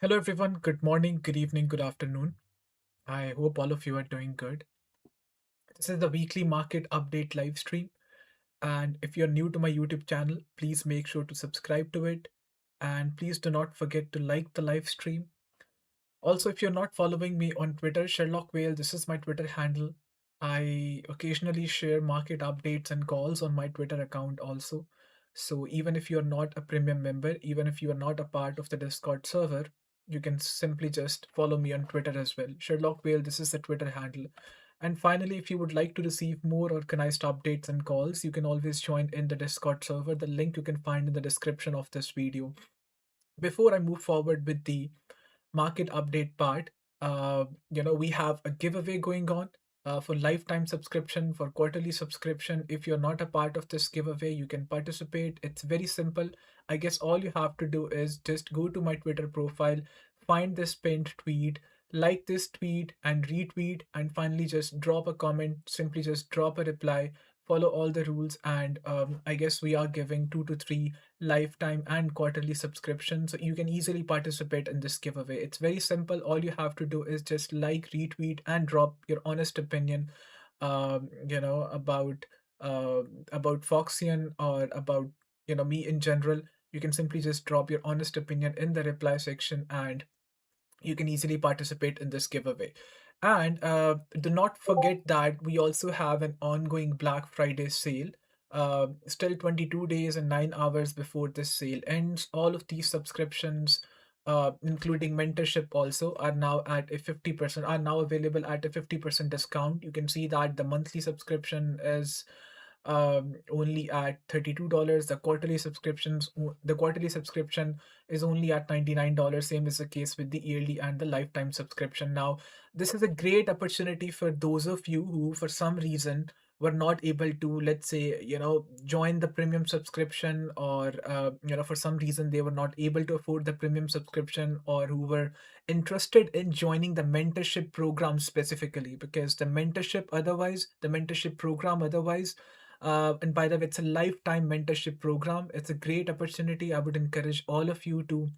Hello, everyone. Good morning, good evening, good afternoon. I hope all of you are doing good. This is the weekly market update live stream. And if you're new to my YouTube channel, please make sure to subscribe to it. And please do not forget to like the live stream. Also, if you're not following me on Twitter, 𝗟𝘍𝗶𝗵𝗁, this is my Twitter handle. I occasionally share market updates and calls on my Twitter account also. So even if you're not a premium member, even if you are not a part of the Discord server, you can simply just follow me on Twitter as well. 𝗟𝘍𝗶𝗵𝗁, this is the Twitter handle. And finally, if you would like to receive more organized updates and calls, you can always join in the Discord server. The link you can find in the description of this video. Before I move forward with the market update part, we have a giveaway going on for lifetime subscription, for quarterly subscription. If you're not a part of this giveaway, you can participate. It's very simple. I guess all you have to do is just go to my Twitter profile, find this pinned tweet, like this tweet and retweet, and finally just drop a comment, simply just drop a reply, follow all the rules, and I guess we are giving 2 to 3 lifetime and quarterly subscription, so you can easily participate in this giveaway. It's very simple. All you have to do is just like, retweet, and drop your honest opinion, um, you know, about uh, about Foxian or about me in general. You can simply just drop your honest opinion in the reply section, and you can easily participate in this giveaway. And do not forget that we also have an ongoing Black Friday sale. Still 22 days and 9 hours before this sale ends. All of these subscriptions, including mentorship also, are now at a 50%, are now available at a 50% discount. You can see that the monthly subscription is only at $32. The quarterly subscription is only at $99. Same is the case with the yearly and the lifetime subscription. Now, this is a great opportunity for those of you who, for some reason, were not able to, let's say, join the premium subscription, or, for some reason they were not able to afford the premium subscription, or who were interested in joining the mentorship program specifically, because the mentorship program otherwise, and by the way, it's a lifetime mentorship program. It's a great opportunity. I would encourage all of you to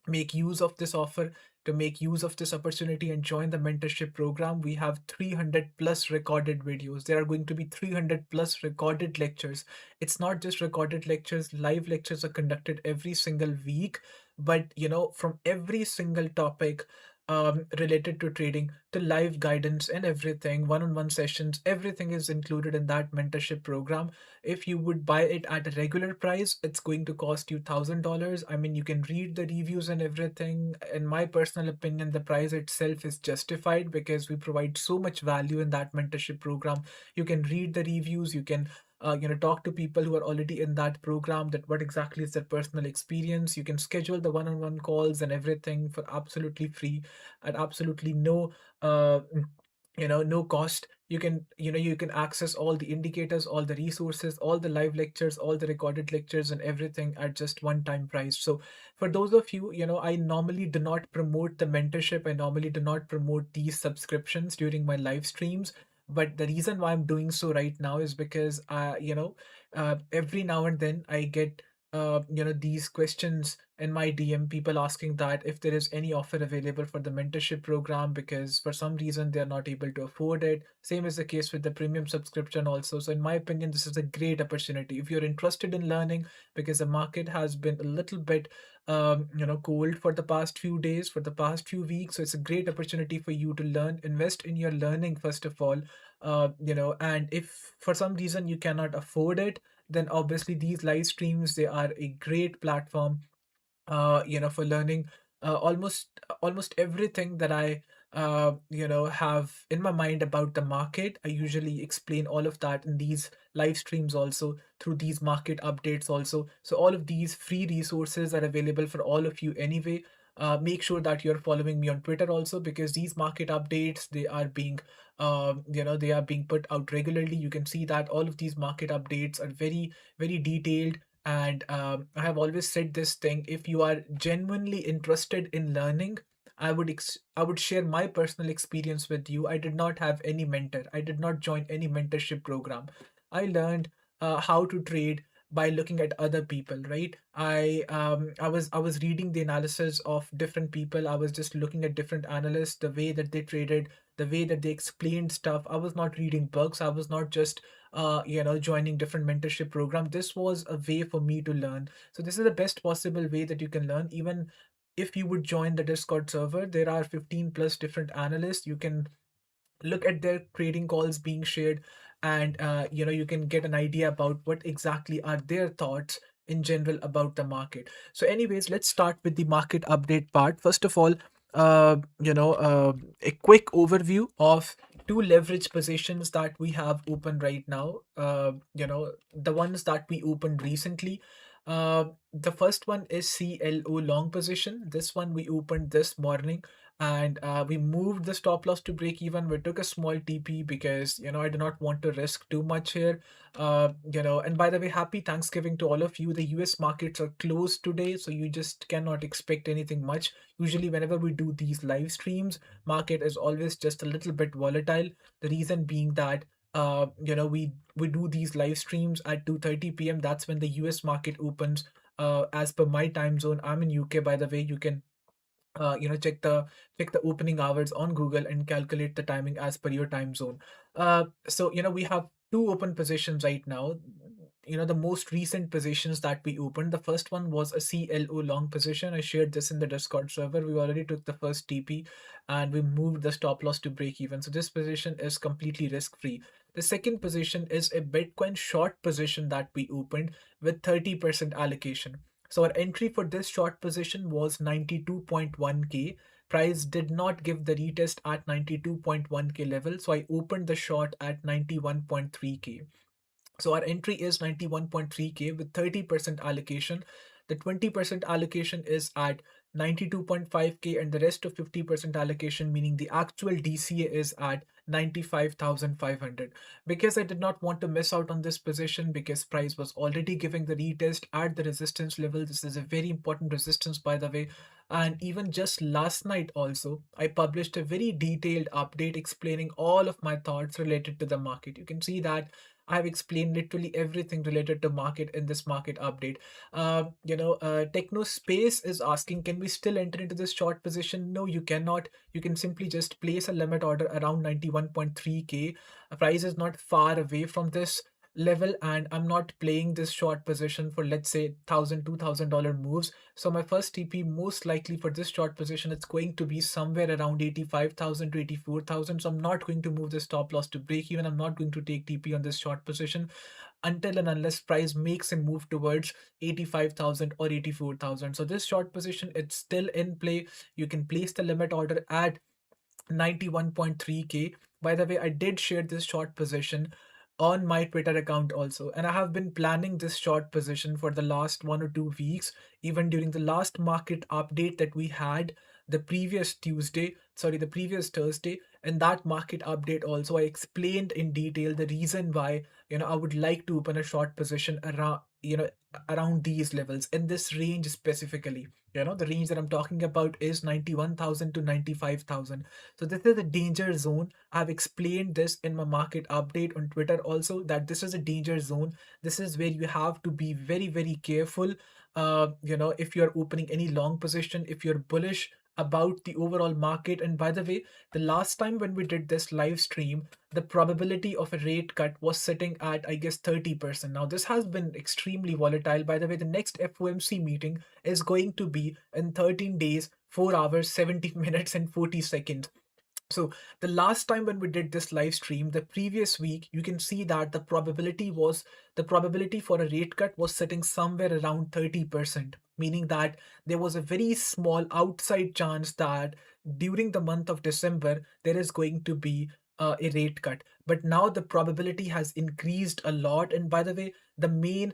make use of this offer, to make use of this opportunity and join the mentorship program. We have 300 plus recorded videos. There are going to be 300 plus recorded lectures. It's not just recorded lectures, live lectures are conducted every single week, but from every single topic related to trading, to live guidance and everything, one-on-one sessions, everything is included in that mentorship program. If you would buy it at a regular price, it's going to cost you $1,000. I mean, you can read the reviews and everything. In my personal opinion, the price itself is justified because we provide so much value in that mentorship program. You can read the reviews, you can talk to people who are already in that program, that what exactly is their personal experience. You can schedule the one-on-one calls and everything for absolutely free, at absolutely uh, no cost. You can access all the indicators, all the resources, all the live lectures, all the recorded lectures and everything at just one time price. So for those of you, I normally do not promote the mentorship, I normally do not promote these subscriptions during my live streams, but the reason why I'm doing so right now is because every now and then I get these questions in my DM, people asking that if there is any offer available for the mentorship program, because for some reason they are not able to afford it. Same is the case with the premium subscription also. So in my opinion, this is a great opportunity if you're interested in learning, because the market has been a little bit cold for the past few days, for the past few weeks. So it's a great opportunity for you to learn, invest in your learning first of all. And if for some reason you cannot afford it, then obviously these live streams, they are a great platform for learning almost everything that I have in my mind about the market. I usually explain all of that in these live streams, also through these market updates also. So all of these free resources are available for all of you anyway. Make sure that you're following me on Twitter also, because these market updates, they are being they are being put out regularly. You can see that all of these market updates are very, very detailed. And I have always said this thing: if you are genuinely interested in learning, I would share my personal experience with you. I did not have any mentor. I did not join any mentorship program. I learned how to trade by looking at other people, right? I was reading the analysis of different people. I was just looking at different analysts, the way that they traded, the way that they explained stuff. I was not reading books. I was not just joining different mentorship program. This was a way for me to learn. So this is the best possible way that you can learn. Even if you would join the Discord server, there are 15 plus different analysts. You can look at their trading calls being shared, and you can get an idea about what exactly are their thoughts in general about the market. So anyways, let's start with the market update part. First of all, uh, you know uh, a quick overview of two leverage positions that we have open right now, the ones that we opened recently. The first one is CLO long position. This one we opened this morning, and we moved the stop loss to break even. We took a small TP because I do not want to risk too much here. And by the way, happy Thanksgiving to all of you. The US markets are closed today, so you just cannot expect anything much. Usually whenever we do these live streams, market is always just a little bit volatile. The reason being that we do these live streams at 2:30 p.m. That's when the US market opens. As per my time zone, I'm in UK, by the way. You can check the opening hours on Google and calculate the timing as per your time zone. So we have two open positions right now. The most recent positions that we opened, the first one was a CLO long position. I shared this in the Discord server. We already took the first TP and we moved the stop loss to break even. So this position is completely risk free. The second position is a Bitcoin short position that we opened with 30% allocation. So our entry for this short position was 92.1k. Price did not give the retest at 92.1k level, so I opened the short at 91.3k. So our entry is 91.3k with 30% allocation. The 20% allocation is at 92.5k, and the rest of 50% allocation, meaning the actual DCA, is at 95,500. Because I did not want to miss out on this position, because price was already giving the retest at the resistance level. This is a very important resistance, by the way. And even just last night also, I published a very detailed update explaining all of my thoughts related to the market. You can see that I've explained literally everything related to market in this market update. Techno Space is asking, can we still enter into this short position? No, you cannot. You can simply just place a limit order around 91.3k. Price is not far away from this level, and I'm not playing this short position for, let's say, $1,000 $2,000 moves. So my first TP most likely for this short position, it's going to be somewhere around 85,000 to 84,000. So I'm not going to move the stop loss to break even. I'm not going to take TP on this short position until and unless price makes a move towards 85,000 or 84,000. So this short position, it's still in play. You can place the limit order at 91.3k. By the way, I did share this short position on my Twitter account also, and I have been planning this short position for the last 1 or 2 weeks. Even during the last market update that we had the previous Thursday, in that market update also, I explained in detail the reason why I would like to open a short position around these levels in this range specifically. The range that I'm talking about is 91,000 to 95,000. So this is a danger zone. I've explained this in my market update on Twitter also, that this is a danger zone. This is where you have to be very, very careful. If you're opening any long position, if you're bullish about the overall market. And by the way, the last time when we did this live stream, the probability of a rate cut was sitting at, I guess, 30%. Now, this has been extremely volatile. By the way, the next FOMC meeting is going to be in 13 days, 4 hours, 70 minutes, and 40 seconds. So the last time when we did this live stream, the previous week, you can see that the probability for a rate cut was sitting somewhere around 30%, meaning that there was a very small outside chance that during the month of December, there is going to be a rate cut. But now the probability has increased a lot. And by the way, the main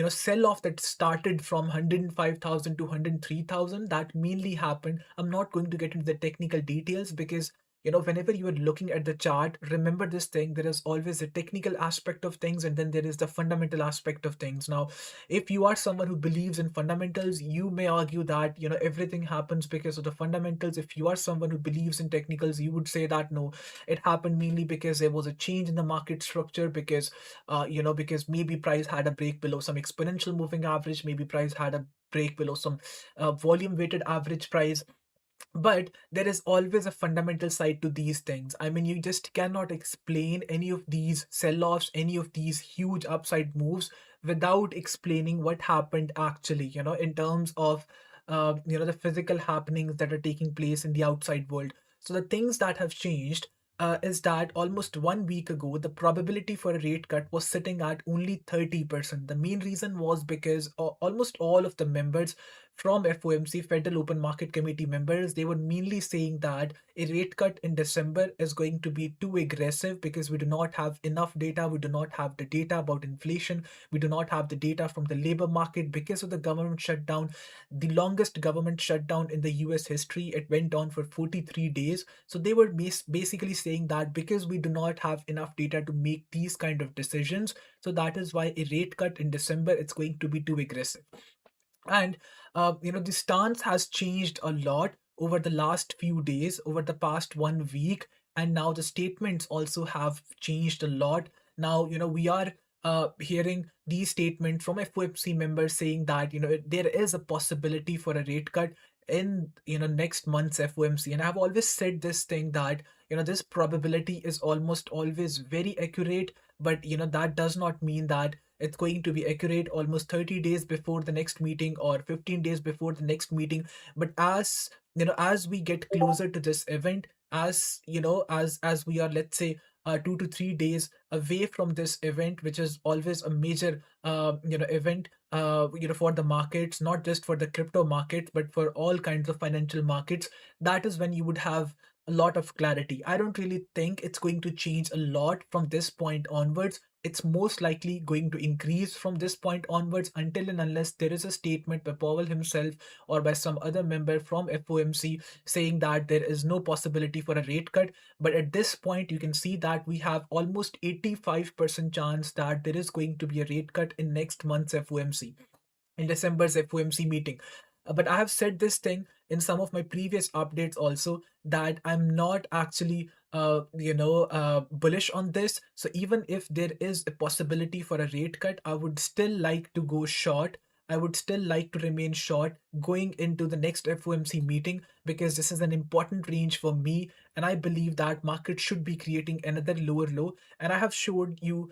sell off that started from 105,000 to 103,000, that mainly happened. I'm not going to get into the technical details because whenever you are looking at the chart, remember this thing: there is always a technical aspect of things, and then there is the fundamental aspect of things. Now, if you are someone who believes in fundamentals, you may argue that everything happens because of the fundamentals. If you are someone who believes in technicals, you would say that no, it happened mainly because there was a change in the market structure, because because maybe price had a break below some exponential moving average, maybe price had a break below some volume weighted average price. But there is always a fundamental side to these things. I mean, you just cannot explain any of these sell-offs, any of these huge upside moves without explaining what happened actually, in terms of the physical happenings that are taking place in the outside world. So the things that have changed is that almost 1 week ago, the probability for a rate cut was sitting at only 30%. The main reason was because almost all of the members from FOMC, Federal Open Market Committee members, they were mainly saying that a rate cut in December is going to be too aggressive because we do not have enough data. We do not have the data about inflation. We do not have the data from the labor market because of the government shutdown, the longest government shutdown in the US history. It went on for 43 days. So they were basically saying that because we do not have enough data to make these kind of decisions, so that is why a rate cut in December, it's going to be too aggressive. And the stance has changed a lot over the last few days, over the past 1 week, and now the statements also have changed a lot. Now, we are hearing these statements from FOMC members saying that there is a possibility for a rate cut in next month's FOMC. And I've always said this thing that this probability is almost always very accurate, but that does not mean that it's going to be accurate almost 30 days before the next meeting or 15 days before the next meeting. But as we get closer to this event, as we are, let's say, 2 to 3 days away from this event, which is always a major event for the markets, not just for the crypto market but for all kinds of financial markets, that is when you would have a lot of clarity. I don't really think it's going to change a lot from this point onwards. It's most likely going to increase from this point onwards until and unless there is a statement by Powell himself or by some other member from FOMC saying that there is no possibility for a rate cut. But at this point, you can see that we have almost 85% chance that there is going to be a rate cut in next month's FOMC, in December's FOMC meeting. But I have said this thing in some of my previous updates also, that I'm not actually bullish on this. So even if there is a possibility for a rate cut, I would still like to go short. I would still like to remain short going into the next FOMC meeting, because this is an important range for me, and I believe that market should be creating another lower low. And I have showed you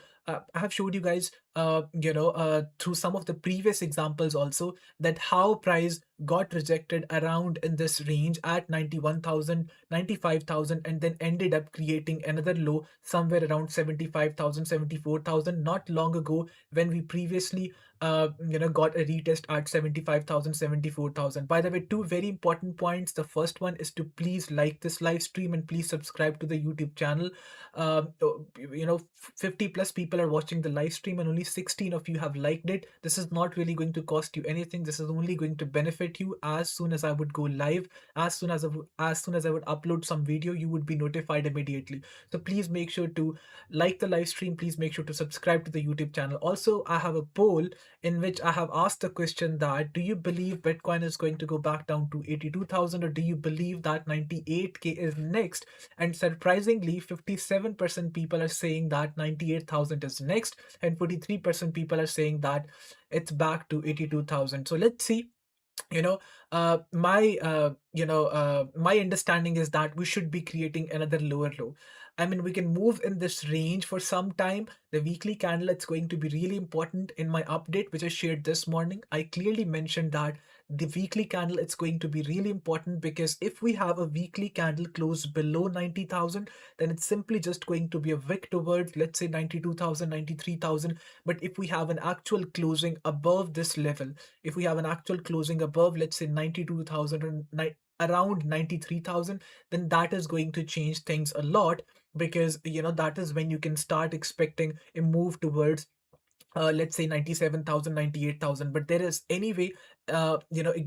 guys, through some of the previous examples also, that how price got rejected around in this range at 91,000, 95,000, and then ended up creating another low somewhere around 75,000, 74,000 not long ago, when we previously got a retest at 75,000, 74,000. By the way, two very important points. The first one is to please like this live stream and please subscribe to the YouTube channel. 50 plus people are watching the live stream and only 16 of you have liked it. This is not really going to cost you anything. This is only going to benefit you. As soon as I would go live, as soon as I would upload some video, you would be notified immediately. So please make sure to like the live stream. Please make sure to subscribe to the YouTube channel. Also, I have a poll in which I have asked the question that, do you believe Bitcoin is going to go back down to 82,000, or do you believe that 98K is next? And surprisingly, 57% people are saying that 98,000 is next, and 43% people are saying that it's back to 82,000. So let's see. My understanding is that we should be creating another lower low. I mean, we can move in this range for some time. The weekly candle, it's going to be really important. In my update, which I shared this morning, I clearly mentioned that the weekly candle, it's going to be really important, because if we have a weekly candle close below 90,000, then it's simply just going to be a wick towards, let's say, 92,000, 93,000. But if we have an actual closing above this level, if we have an actual closing above, let's say, 92,000 or around 93,000, then that is going to change things a lot, because that is when you can start expecting a move towards let's say 97,000, 98,000, but there is anyway, a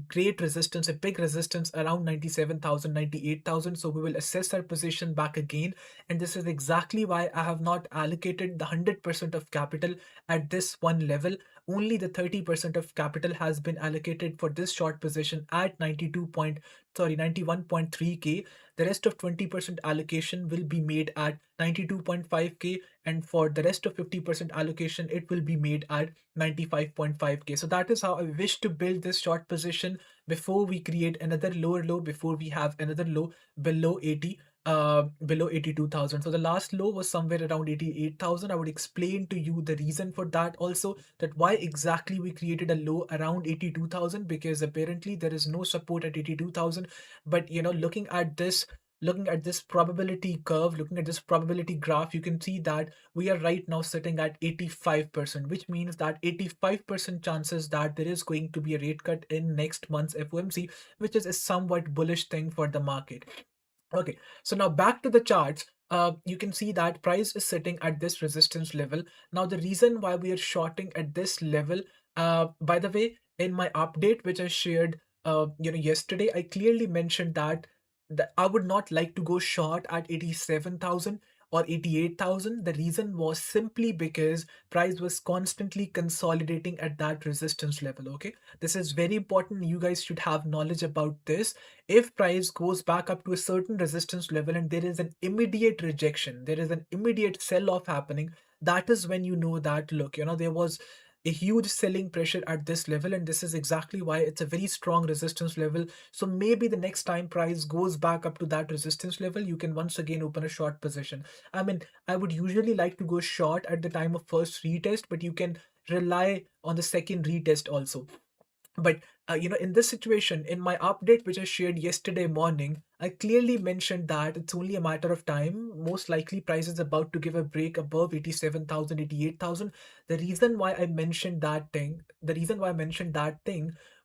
great resistance, a big resistance around 97,000, 98,000. So we will assess our position back again. And this is exactly why I have not allocated the 100% of capital at this one level. Only the 30% of capital has been allocated for this short position at 91.3K. The rest of 20% allocation will be made at 92.5K, and for the rest of 50% allocation it will be made at 95.5K. So that is how I wish to build this short position before we create another lower low, before we have another low below 82,000. So the last low was somewhere around 88,000. I would explain to you the reason for that also, that why exactly we created a low around 82,000, because apparently there is no support at 82,000. But looking at this probability curve, looking at this probability graph, you can see that we are right now sitting at 85%, which means that 85% chances that there is going to be a rate cut in next month's FOMC, which is a somewhat bullish thing for the market. Okay, so now back to the charts. You can see that price is sitting at this resistance level. Now, the reason why we are shorting at this level, by the way, in my update, which I shared, yesterday, I clearly mentioned that I would not like to go short at 87,000 or 88,000. The reason was simply because price was constantly consolidating at that resistance level. Okay, this is very important. You guys should have knowledge about this. If price goes back up to a certain resistance level and there is an immediate rejection, there is an immediate sell off happening, that is when you know that, look, there was a huge selling pressure at this level, and this is exactly why it's a very strong resistance level. So maybe the next time price goes back up to that resistance level, you can once again open a short position. I mean, I would usually like to go short at the time of first retest, but you can rely on the second retest also. But in this situation, in my update which I shared yesterday morning, I clearly mentioned that it's only a matter of time. Most likely price is about to give a break above 87,000, 88,000. The reason why I mentioned that thing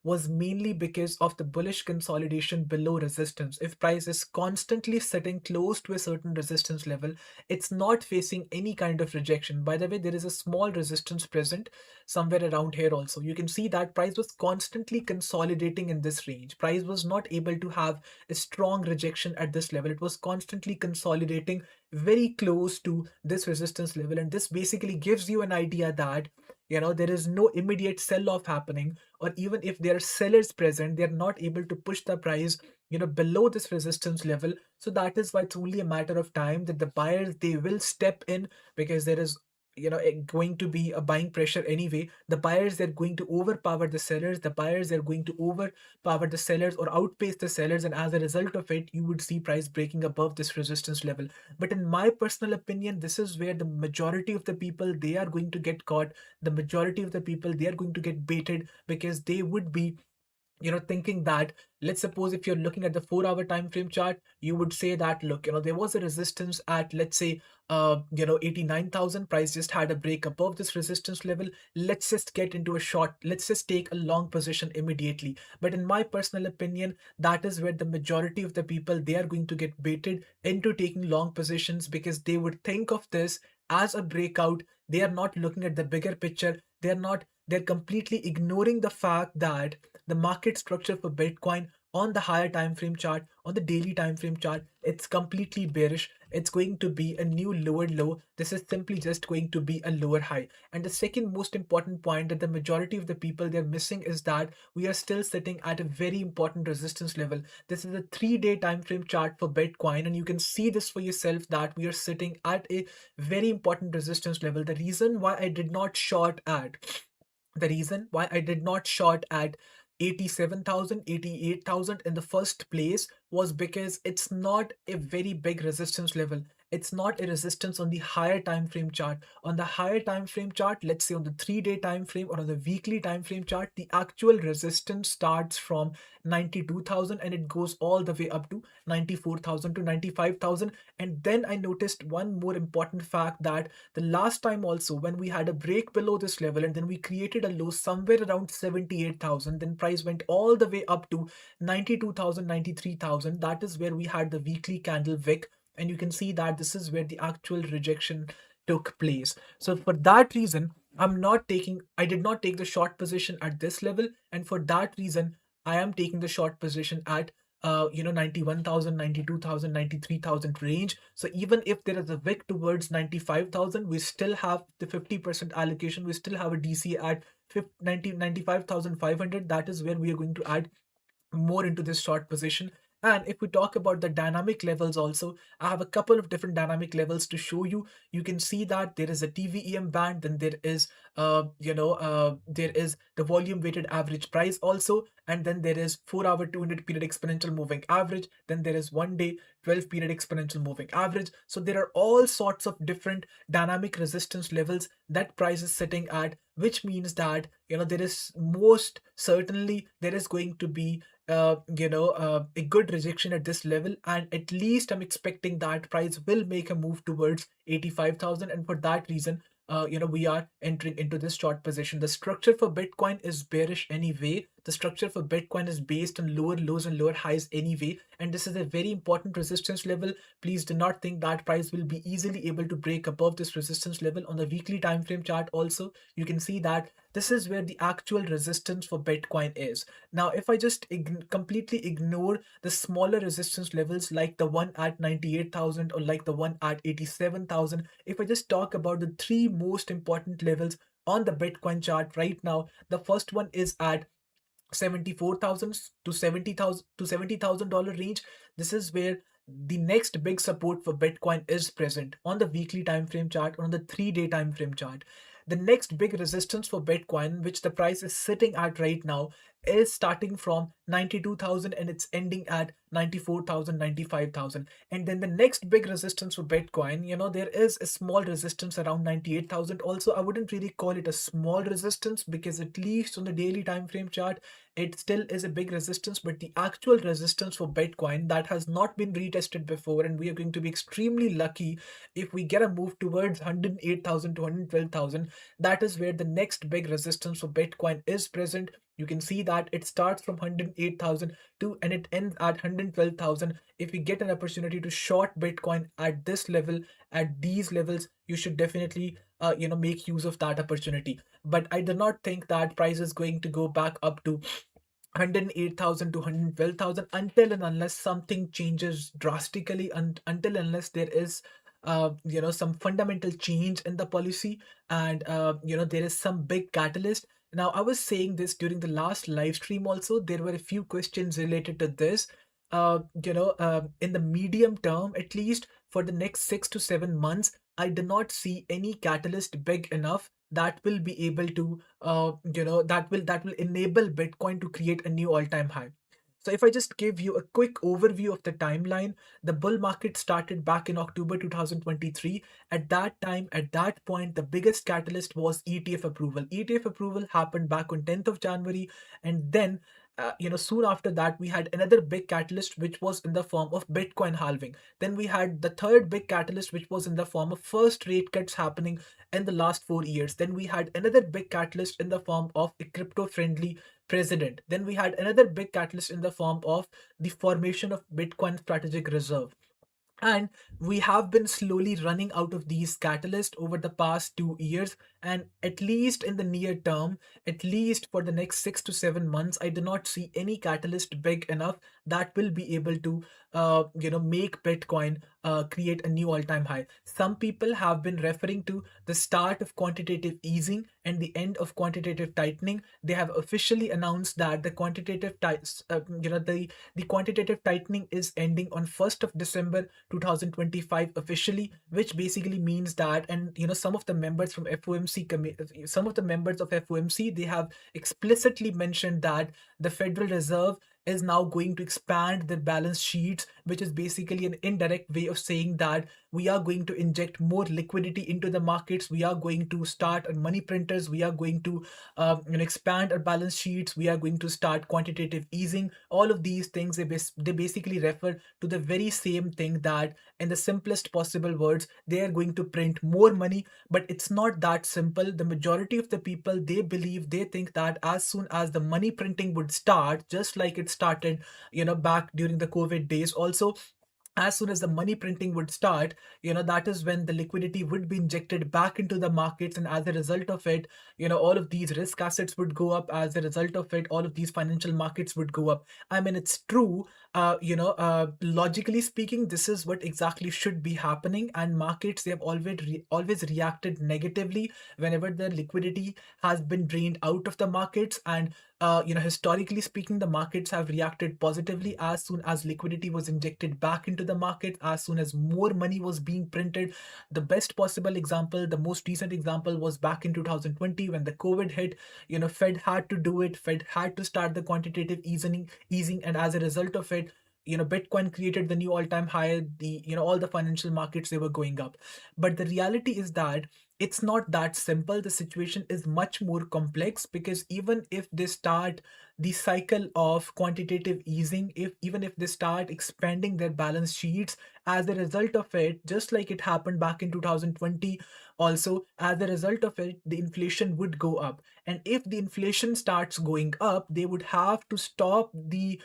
was mainly because of the bullish consolidation below resistance. If price is constantly sitting close to a certain resistance level, it's not facing any kind of rejection. By the way, there is a small resistance present somewhere around here also. You can see that price was constantly consolidating in this range. Price was not able to have a strong rejection at this level. It was constantly consolidating very close to this resistance level, and this basically gives you an idea that there is no immediate sell off happening, or even if there are sellers present, they're not able to push the price below this resistance level. So that is why it's only a matter of time that the buyers, they will step in, because there is going to be a buying pressure anyway. The buyers, they're going to overpower the sellers. The buyers, they're going to overpower the sellers or outpace the sellers, and as a result of it, you would see price breaking above this resistance level. But in my personal opinion, this is where the majority of the people, they are going to get caught. The majority of the people, they are going to get baited, because they would be thinking that, let's suppose if you're looking at the 4-hour time frame chart, you would say that, look, there was a resistance at, let's say, 89,000. Price just had a break above this resistance level. Let's just get into a short, let's just take a long position immediately. But in my personal opinion, that is where the majority of the people, they are going to get baited into taking long positions, because they would think of this as a breakout. They are not looking at the bigger picture. They're completely ignoring the fact that the market structure for Bitcoin on the higher time frame chart, on the daily time frame chart, it's completely bearish. It's going to be a new lower low. This is simply just going to be a lower high. And the second most important point that the majority of the people, they're missing is that we are still sitting at a very important resistance level. This is a 3-day time frame chart for Bitcoin, and you can see this for yourself that we are sitting at a very important resistance level. The reason why I did not short at 87,000, 88,000 in the first place was because it's not a very big resistance level. It's not a resistance on the higher time frame chart. On the higher time frame chart, let's say on the 3-day time frame or on the weekly time frame chart, the actual resistance starts from 92,000 and it goes all the way up to 94,000 to 95,000. And then I noticed one more important fact, that the last time also, when we had a break below this level and then we created a low somewhere around 78,000, then price went all the way up to 92,000, 93,000. That is where we had the weekly candle wick. And you can see that this is where the actual rejection took place. So for that reason, I did not take the short position at this level, and for that reason, I am taking the short position at 91,000, 92,000, 93,000 range. So even if there is a wick towards 95,000, we still have the 50% allocation. We still have a DC at 95,500. That is where we are going to add more into this short position. And if we talk about the dynamic levels also, I have a couple of different dynamic levels to show you. You can see that there is a TVEM band, then there is there is the volume weighted average price also, and then there is 4-hour 200 period exponential moving average, then there is 1 day 12 period exponential moving average. So there are all sorts of different dynamic resistance levels that price is sitting at, which means that there is most certainly there is going to be a good rejection at this level, and at least I'm expecting that price will make a move towards 85,000, and for that reason we are entering into this short position. The structure for Bitcoin is bearish anyway. The structure for Bitcoin is based on lower lows and lower highs anyway, and this is a very important resistance level. Please do not think that price will be easily able to break above this resistance level. On the weekly time frame chart also, you can see that this is where the actual resistance for Bitcoin is. Now, if I just completely ignore the smaller resistance levels like the one at 98,000 or like the one at 87,000, if I just talk about the three most important levels on the Bitcoin chart right now, the first one is at 74,000 to 70,000 to $70,000 range. This is where the next big support for Bitcoin is present on the weekly time frame chart, on the 3-day time frame chart. The next big resistance for Bitcoin, which the price is sitting at right now, is starting from 92,000 and it's ending at 94,000, 95,000. And then the next big resistance for Bitcoin, there is a small resistance around 98,000. Also, I wouldn't really call it a small resistance because at least on the daily time frame chart, it still is a big resistance, but the actual resistance for Bitcoin that has not been retested before, and we are going to be extremely lucky if we get a move towards 108,000 to 112,000. That is where the next big resistance for Bitcoin is present. You can see that it starts from 108,000 to and it ends at 112,000. If we get an opportunity to short Bitcoin at this level, at these levels, you should definitely make use of that opportunity. But I do not think that price is going to go back up to 108,000 to 112,000 until and unless something changes drastically, and until unless there is some fundamental change in the policy, and there is some big catalyst. Now, I was saying this during the last live stream also. There were a few questions related to this. In the medium term, at least for the next 6 to 7 months, I do not see any catalyst big enough that will be able to, that will enable Bitcoin to create a new all-time high. So if I just give you a quick overview of the timeline, the bull market started back in October 2023. At that time, at that point, the biggest catalyst was ETF approval. ETF approval happened back on 10th of January, and then soon after that, we had another big catalyst, which was in the form of Bitcoin halving. Then we had the third big catalyst, which was in the form of first rate cuts happening in the last 4 years. Then we had another big catalyst in the form of a crypto-friendly president. Then we had another big catalyst in the form of the formation of Bitcoin strategic reserve. And we have been slowly running out of these catalysts over the past 2 years. And at least in the near term, at least for the next 6 to 7 months, I do not see any catalyst big enough that will be able to, make Bitcoin create a new all-time high. Some people have been referring to the start of quantitative easing and the end of quantitative tightening. They have officially announced that the the quantitative tightening is ending on 1st of December 2025 officially, which basically means that, and some of the members from some of the members of FOMC, they have explicitly mentioned that the Federal Reserve is now going to expand their balance sheets, which is basically an indirect way of saying that we are going to inject more liquidity into the markets. We are going to start money printers. We are going to expand our balance sheets. We are going to start quantitative easing. All of these things, they basically refer to the very same thing, that in the simplest possible words, they are going to print more money. But it's not that simple. The majority of the people, they think that as soon as the money printing would start, just like it started back during the COVID days also, as soon as the money printing would start, that is when the liquidity would be injected back into the markets. And as a result of it, all of these risk assets would go up. As a result of it, all of these financial markets would go up. I mean, it's true. Logically speaking, this is what exactly should be happening. And markets, they have always reacted negatively whenever the liquidity has been drained out of the markets. And historically speaking, the markets have reacted positively as soon as liquidity was injected back into the market, as soon as more money was being printed. The best possible example, the most recent example, was back in 2020 when the COVID hit. Fed had to do it. Fed had to start the quantitative easing, and as a result of it, Bitcoin created the new all-time high. All the financial markets, they were going up. But the reality is that it's not that simple. The situation is much more complex, because even if they start the cycle of quantitative easing, even if they start expanding their balance sheets, as a result of it, just like it happened back in 2020, also as a result of it, the inflation would go up. And if the inflation starts going up, they would have to stop this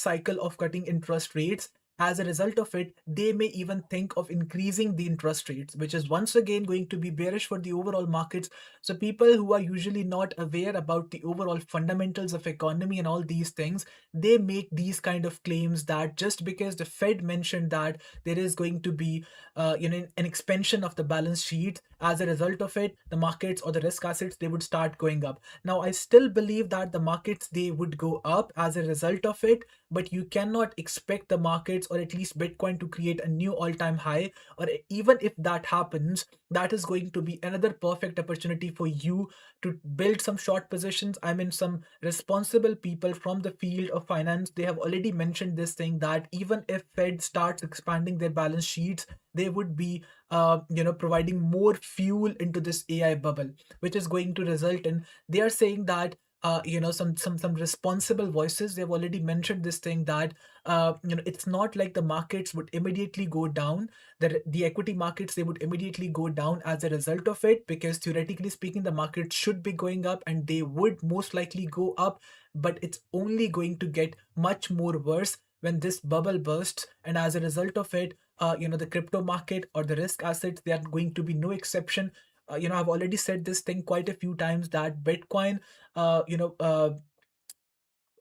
cycle of cutting interest rates. As a result of it, they may even think of increasing the interest rates, which is once again going to be bearish for the overall markets. So people who are usually not aware about the overall fundamentals of economy and all these things, they make these kind of claims that just because the Fed mentioned that there is going to be an expansion of the balance sheet, as a result of it, the markets or the risk assets, they would start going up. Now, I still believe that the markets, they would go up as a result of it, but you cannot expect the markets, or at least Bitcoin, to create a new all-time high. Or even if that happens, that is going to be another perfect opportunity for you to build some short positions. I mean, some responsible people from the field of finance, they have already mentioned this thing, that even if Fed starts expanding their balance sheets, they would be providing more fuel into this AI bubble, which is going to result in, they are saying that some responsible voices, they've already mentioned this thing, that it's not like the markets would immediately go down. The equity markets, they would immediately go down as a result of it, because theoretically speaking, the markets should be going up, and they would most likely go up. But it's only going to get much more worse when this bubble bursts. And as a result of it, the crypto market or the risk assets, they are going to be no exception. I've already said this thing quite a few times, that Bitcoin,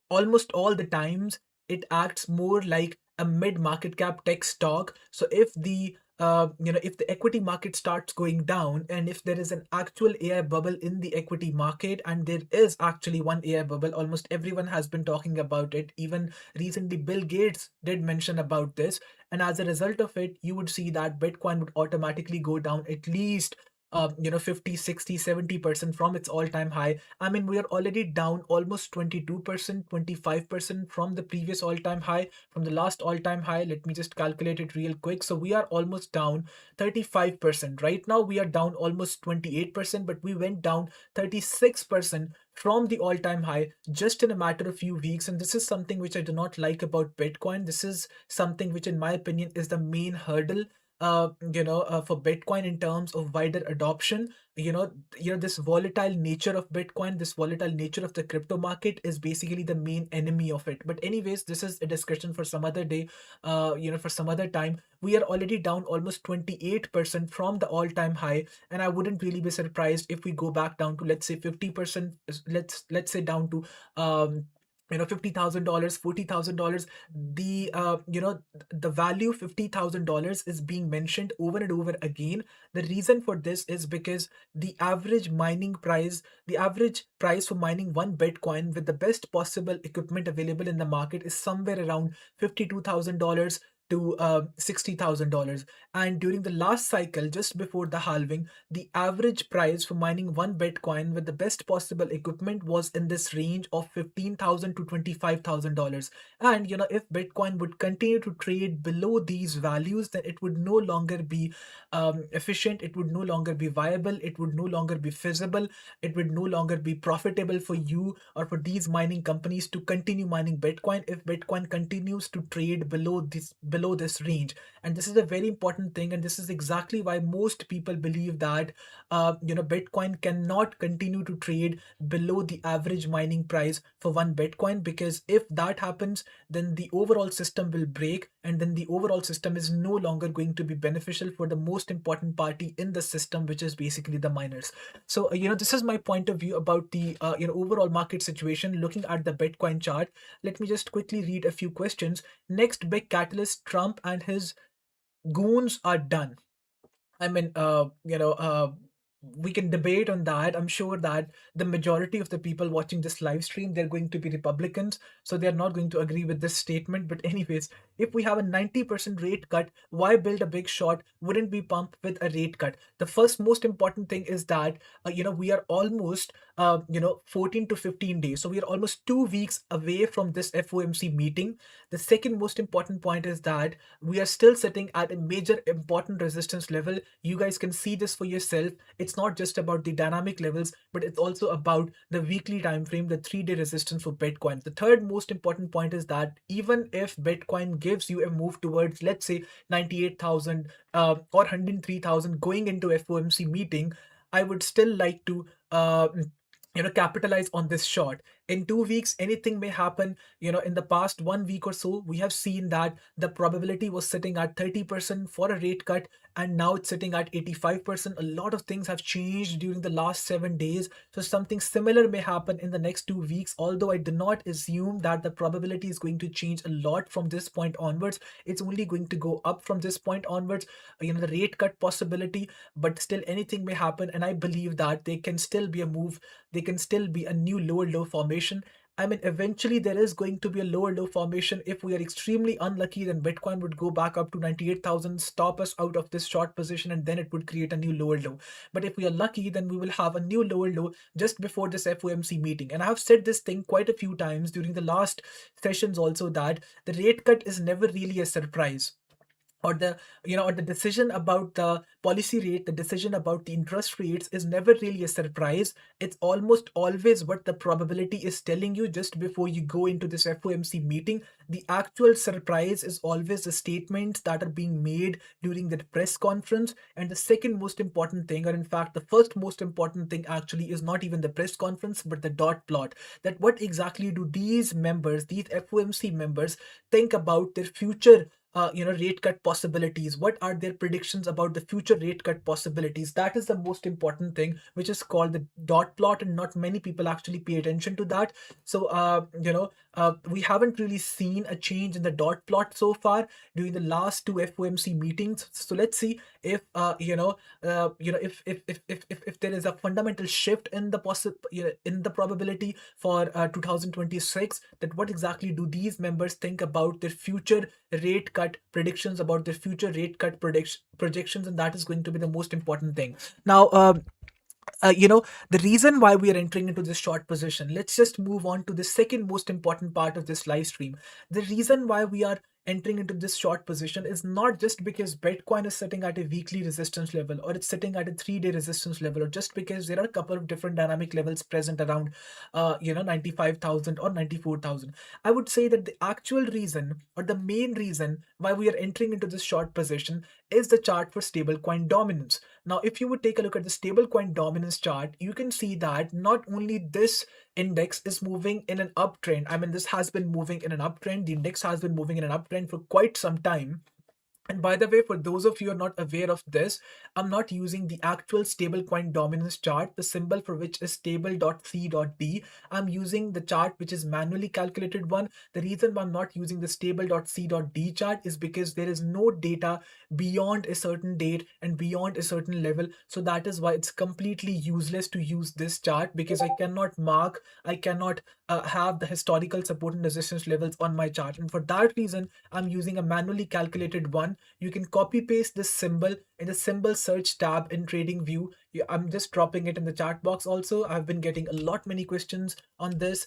almost all the times, it acts more like a mid market cap tech stock. So if the equity market starts going down, and if there is an actual AI bubble in the equity market, and there is actually one AI bubble, almost everyone has been talking about it. Even recently, Bill Gates did mention about this. And as a result of it, you would see that Bitcoin would automatically go down at least 50, 60, 70% from its all-time high. I mean, we are already down almost 22%, 25% from the previous all-time high, from the last all-time high. Let me just calculate it real quick. So we are almost down 35%. Right now, we are down almost 28%, but we went down 36% from the all-time high just in a matter of few weeks. And this is something which I do not like about Bitcoin. This is something which, in my opinion, is the main hurdle for Bitcoin in terms of wider adoption. This volatile nature of Bitcoin, this volatile nature of the crypto market, is basically the main enemy of it. But anyways, this is a discussion for some other day, for some other time. We are already down almost 28% from the all-time high, and I wouldn't really be surprised if we go back down to, let's say, 50%. Let's say down to $50,000, $40,000. The value $50,000 is being mentioned over and over again. The reason for this is because the average price for mining one Bitcoin with the best possible equipment available in the market is somewhere around $52,000 to $60,000. And during the last cycle, just before the halving, the average price for mining one Bitcoin with the best possible equipment was in this range of $15,000 to $25,000. And if Bitcoin would continue to trade below these values, then it would no longer be efficient. It would no longer be viable. It would no longer be feasible. It would no longer be profitable for you or for these mining companies to continue mining Bitcoin if Bitcoin continues to trade below below this range. And this is a very important thing, and this is exactly why most people believe that Bitcoin cannot continue to trade below the average mining price for one Bitcoin, because if that happens, then the overall system will break, and then the overall system is no longer going to be beneficial for the most important party in the system, which is basically the miners. So this is my point of view about the overall market situation. Looking at the Bitcoin chart, let me just quickly read a few questions. Next big catalyst: Trump and his goons are done. I mean, we can debate on that. I'm sure that the majority of the people watching this live stream, they're going to be Republicans, so they're not going to agree with this statement. But anyways, if we have a 90% rate cut, why build a big short? Wouldn't be pumped with a rate cut. The first most important thing is that we are almost 14 to 15 days. So we are almost 2 weeks away from this FOMC meeting. The second most important point is that we are still sitting at a major important resistance level. You guys can see this for yourself. It's not just about the dynamic levels, but it's also about the weekly time frame, the 3-day resistance for Bitcoin. The third most important point is that even if Bitcoin gives you a move towards, let's say, 98,000 or 103,000 going into FOMC meeting, I would still like to capitalize on this short. In 2 weeks, anything may happen. In the past 1 week or so, we have seen that the probability was sitting at 30% for a rate cut, and now it's sitting at 85%. A lot of things have changed during the last 7 days. So something similar may happen in the next 2 weeks, although I do not assume that the probability is going to change a lot from this point onwards. It's only going to go up from this point onwards, the rate cut possibility, but still anything may happen. And I believe that there can still be a move. There can still be a new lower low formation. I mean, eventually there is going to be a lower low formation. If we are extremely unlucky, then Bitcoin would go back up to 98,000, stop us out of this short position, and then it would create a new lower low. But if we are lucky, then we will have a new lower low just before this FOMC meeting. And I have said this thing quite a few times during the last sessions also, that the rate cut is never really a surprise, or the decision about the policy rate, the decision about the interest rates is never really a surprise. It's almost always what the probability is telling you just before you go into this FOMC meeting. The actual surprise is always the statements that are being made during the press conference. And the second most important thing, or in fact the first most important thing, actually is not even the press conference, but the dot plot. That what exactly do these members, these FOMC members, think about their future rate cut possibilities? What are their predictions about the future rate cut possibilities? That is the most important thing, which is called the dot plot, and not many people actually pay attention to that. So we haven't really seen a change in the dot plot so far during the last 2 FOMC meetings. So let's see if if there is a fundamental shift in the probability for 2026, that what exactly do these members think about their future rate cut predictions, about their future rate cut projections, and that is going to be the most important thing. Now, the reason why we are entering into this short position, let's just move on to the second most important part of this live stream. The reason why we are entering into this short position is not just because Bitcoin is sitting at a weekly resistance level, or it's sitting at a 3-day resistance level, or just because there are a couple of different dynamic levels present around 95,000 or 94,000. I would say that the actual reason, or the main reason why we are entering into this short position, is the chart for stablecoin dominance. Now, if you would take a look at the stablecoin dominance chart, you can see that not only this index is moving in an uptrend. I mean, this has been moving in an uptrend. The index has been moving in an uptrend for quite some time. And by the way, for those of you who are not aware of this, I'm not using the actual stablecoin dominance chart, the symbol for which is stable.c.d. I'm using the chart which is manually calculated one. The reason why I'm not using the stable.c.d chart is because there is no data beyond a certain date and beyond a certain level. So that is why it's completely useless to use this chart, because I cannot have the historical support and resistance levels on my chart. And for that reason, I'm using a manually calculated one. You can copy paste this symbol in the symbol search tab in TradingView. I'm just dropping it in the chat box also. I've been getting a lot many questions on this.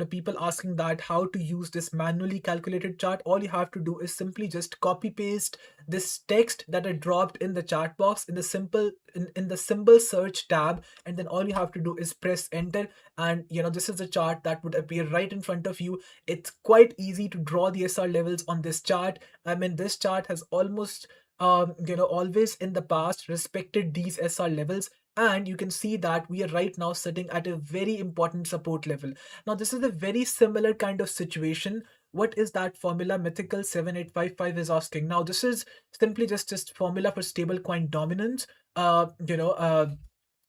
People asking that how to use this manually calculated chart. All you have to do is simply just copy paste this text that I dropped in the chat box in the in the symbol search tab, and then all you have to do is press enter, and this is the chart that would appear right in front of you. It's quite easy to draw the SR levels on this chart. I mean, this chart has almost always in the past respected these SR levels, and you can see that we are right now sitting at a very important support level. Now this is a very similar kind of situation. What is that formula mythical 7855 is asking? Now this is simply just formula for stablecoin dominance.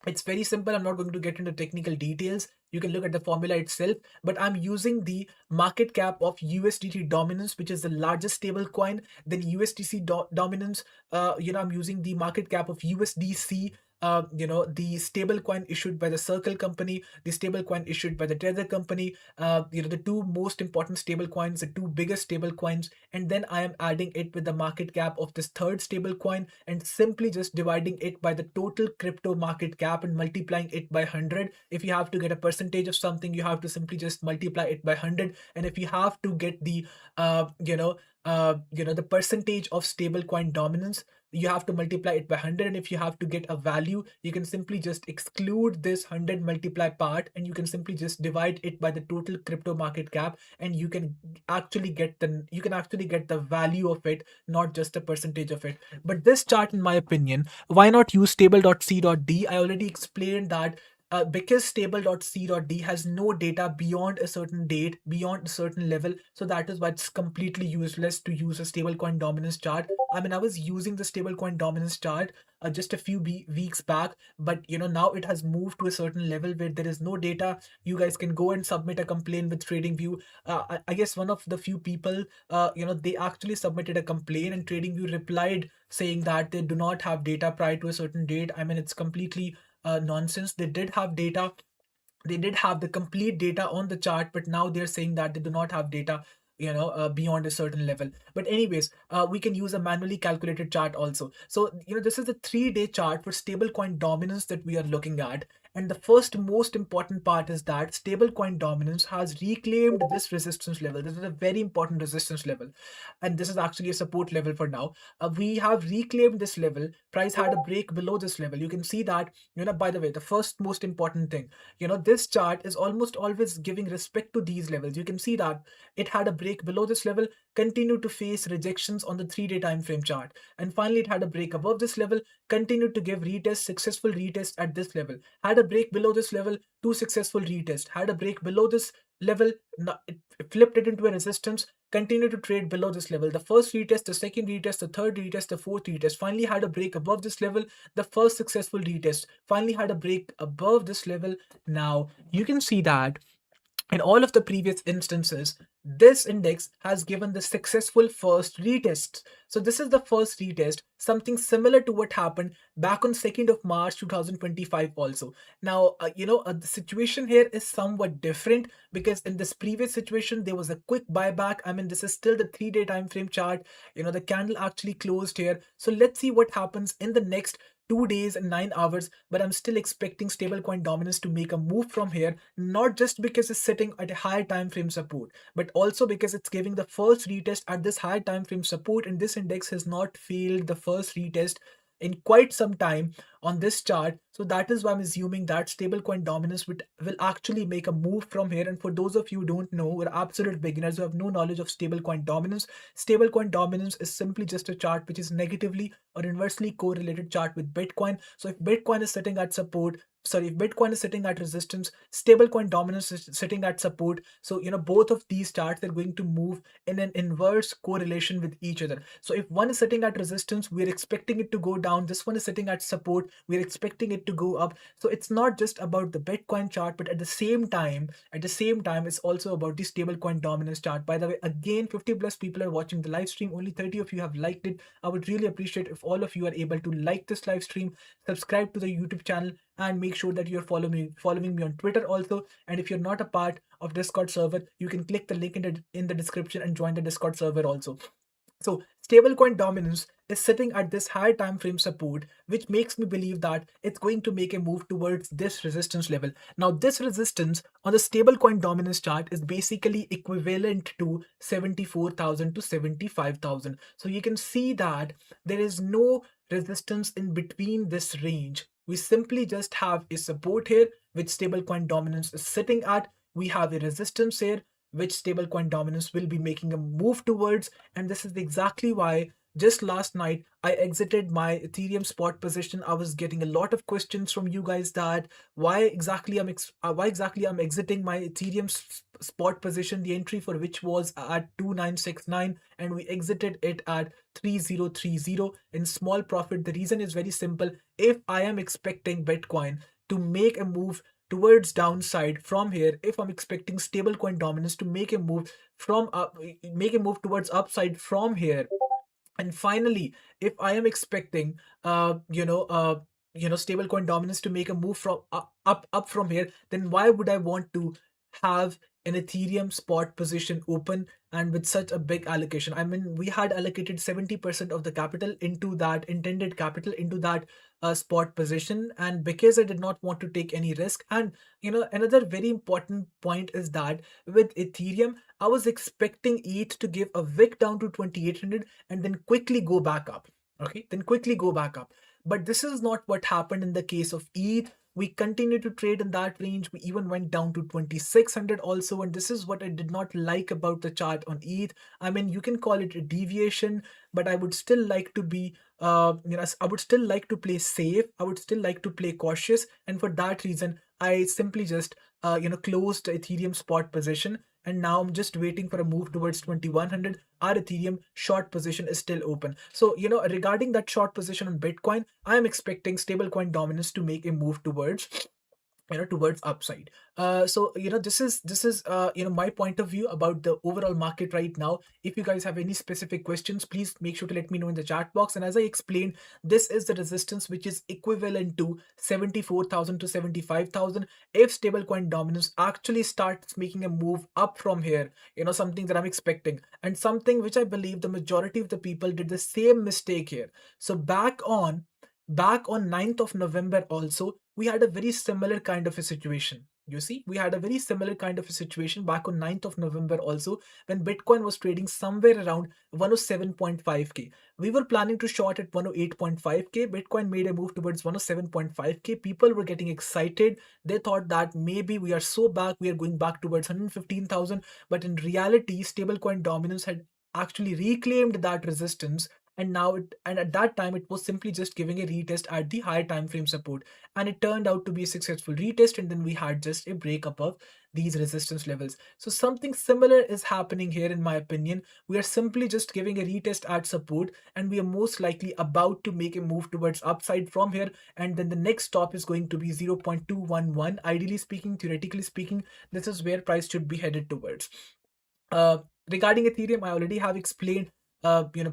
It's very simple. I'm not going to get into technical details. You can look at the formula itself, but I'm using the market cap of USDT dominance, which is the largest stable coin. Then USDC dominance, I'm using the market cap of USDC, the stable coin issued by the Circle company, the stable coin issued by the Tether company, the two most important stable coins, the two biggest stable coins. And then I am adding it with the market cap of this third stable coin and simply just dividing it by the total crypto market cap and multiplying it by 100. If you have to get a percentage of something, you have to simply just multiply it by 100. And if you have to get the, the percentage of stable coin dominance, you have to multiply it by 100. And if you have to get a value, you can simply just exclude this 100 multiply part, and you can simply just divide it by the total crypto market cap, and you can actually get the value of it, not just a percentage of it. But this chart, in my opinion, why not use 𝗡𝗿𝗆𝗀𝗲? I already explained that because 𝗡𝗿𝗆𝗀𝗲 has no data beyond a certain date, beyond a certain level, so that is why it's completely useless to use a stablecoin dominance chart. I mean, I was using the stablecoin dominance chart just a few weeks back, but now it has moved to a certain level where there is no data. You guys can go and submit a complaint with TradingView. I guess one of the few people, they actually submitted a complaint, and TradingView replied saying that they do not have data prior to a certain date. I mean, it's completely nonsense. They did have data. They did have the complete data on the chart, but now they're saying that they do not have data beyond a certain level. But anyways, we can use a manually calculated chart also. So this is the 3-day chart for stablecoin dominance that we are looking at. And the first most important part is that stablecoin dominance has reclaimed this resistance level. This is a very important resistance level, and this is actually a support level for now. We have reclaimed this level. Price had a break below this level. You can see that, by the way, the first most important thing, this chart is almost always giving respect to these levels. You can see that it had a break below this level, continued to face rejections on the 3-day time frame chart, and finally it had a break above this level, continued to give retest, successful retest at this level, had a break below this level, 2 successful retest, had a break below this level, it flipped it into a resistance, continued to trade below this level, the first retest, the second retest, the third retest, the fourth retest, finally had a break above this level, the first successful retest, finally had a break above this level. Now you can see that in all of the previous instances, this index has given the successful first retest. So this is the first retest, something similar to what happened back on 2nd of March 2025 also. Now, the situation here is somewhat different, because in this previous situation, there was a quick buyback. I mean, this is still the 3-day time frame chart. The candle actually closed here. So let's see what happens in the next 2 days and 9 hours, but I'm still expecting stablecoin dominance to make a move from here, not just because it's sitting at a higher time frame support, but also because it's giving the first retest at this higher time frame support, and this index has not failed the first retest in quite some time on this chart. So that is why I'm assuming that stablecoin dominance will actually make a move from here. And for those of you who don't know, we're absolute beginners who have no knowledge of stablecoin dominance. Stablecoin dominance is simply just a chart which is negatively or inversely correlated chart with Bitcoin. So if Bitcoin is sitting at support, if Bitcoin is sitting at resistance, stablecoin dominance is sitting at support. So both of these charts are going to move in an inverse correlation with each other. So if one is sitting at resistance, we're expecting it to go down. This one is sitting at support, we're expecting it to go up. So it's not just about the Bitcoin chart, but at the same time, it's also about the stablecoin dominance chart. By the way, again, 50+ people are watching the live stream. Only 30 of you have liked it. I would really appreciate if all of you are able to like this live stream, subscribe to the YouTube channel, and make sure that you're following me on Twitter also. And if you're not a part of Discord server, you can click the link in the description and join the Discord server also. So stablecoin dominance is sitting at this higher time frame support, which makes me believe that it's going to make a move towards this resistance level. Now, this resistance on the stablecoin dominance chart is basically equivalent to 74,000 to 75,000. So you can see that there is no resistance in between this range. We simply just have a support here, which stablecoin dominance is sitting at. We have a resistance here, which stablecoin dominance will be making a move towards. And this is exactly why just last night I exited my Ethereum spot position. I was getting a lot of questions from you guys that why exactly I'm exiting my Ethereum spot position, the entry for which was at 2969, and we exited it at 3030 in small profit. The reason is very simple. If I am expecting Bitcoin to make a move towards downside from here, if I'm expecting stablecoin dominance to make a move towards upside from here, and finally, if I am expecting stablecoin dominance to make a move from up from here, then why would I want to have an Ethereum spot position open and with such a big allocation? I mean, we had allocated 70% of the capital into that intended capital into that spot position, and because I did not want to take any risk. And another very important point is that with Ethereum, I was expecting ETH to give a wick down to 2800 and then quickly go back up. Okay, then quickly go back up. But this is not what happened in the case of ETH. We continued to trade in that range. We even went down to 2600 also. And this is what I did not like about the chart on ETH. I mean, you can call it a deviation, but I would still like to be, I would still like to play safe. I would still like to play cautious. And for that reason, I simply just, closed the Ethereum spot position. And now I'm just waiting for a move towards 2100. Our Ethereum short position is still open. So, regarding that short position on Bitcoin, I am expecting stablecoin dominance to make a move towards upside. This is my point of view about the overall market right now. If you guys have any specific questions, please make sure to let me know in the chat box. And as I explained, this is the resistance which is equivalent to 74,000 to 75,000. If stablecoin dominance actually starts making a move up from here, something that I'm expecting, and something which I believe the majority of the people did the same mistake here. So back on 9th of November also, we had a very similar kind of a situation. You see, we had a very similar kind of a situation back on 9th of November also, when Bitcoin was trading somewhere around 107.5k. We were planning to short at 108.5k. Bitcoin made a move towards 107.5k. People were getting excited. They thought that maybe we are so back, we are going back towards 115,000. But in reality, stablecoin dominance had actually reclaimed that resistance, and at that time it was simply just giving a retest at the higher time frame support, and it turned out to be a successful retest, and then we had just a break above these resistance levels. So something similar is happening here in my opinion. We are simply just giving a retest at support, and we are most likely about to make a move towards upside from here, and then the next stop is going to be 0.211. Ideally speaking, theoretically speaking, this is where price should be headed towards. uh, Regarding Ethereum, I already have explained.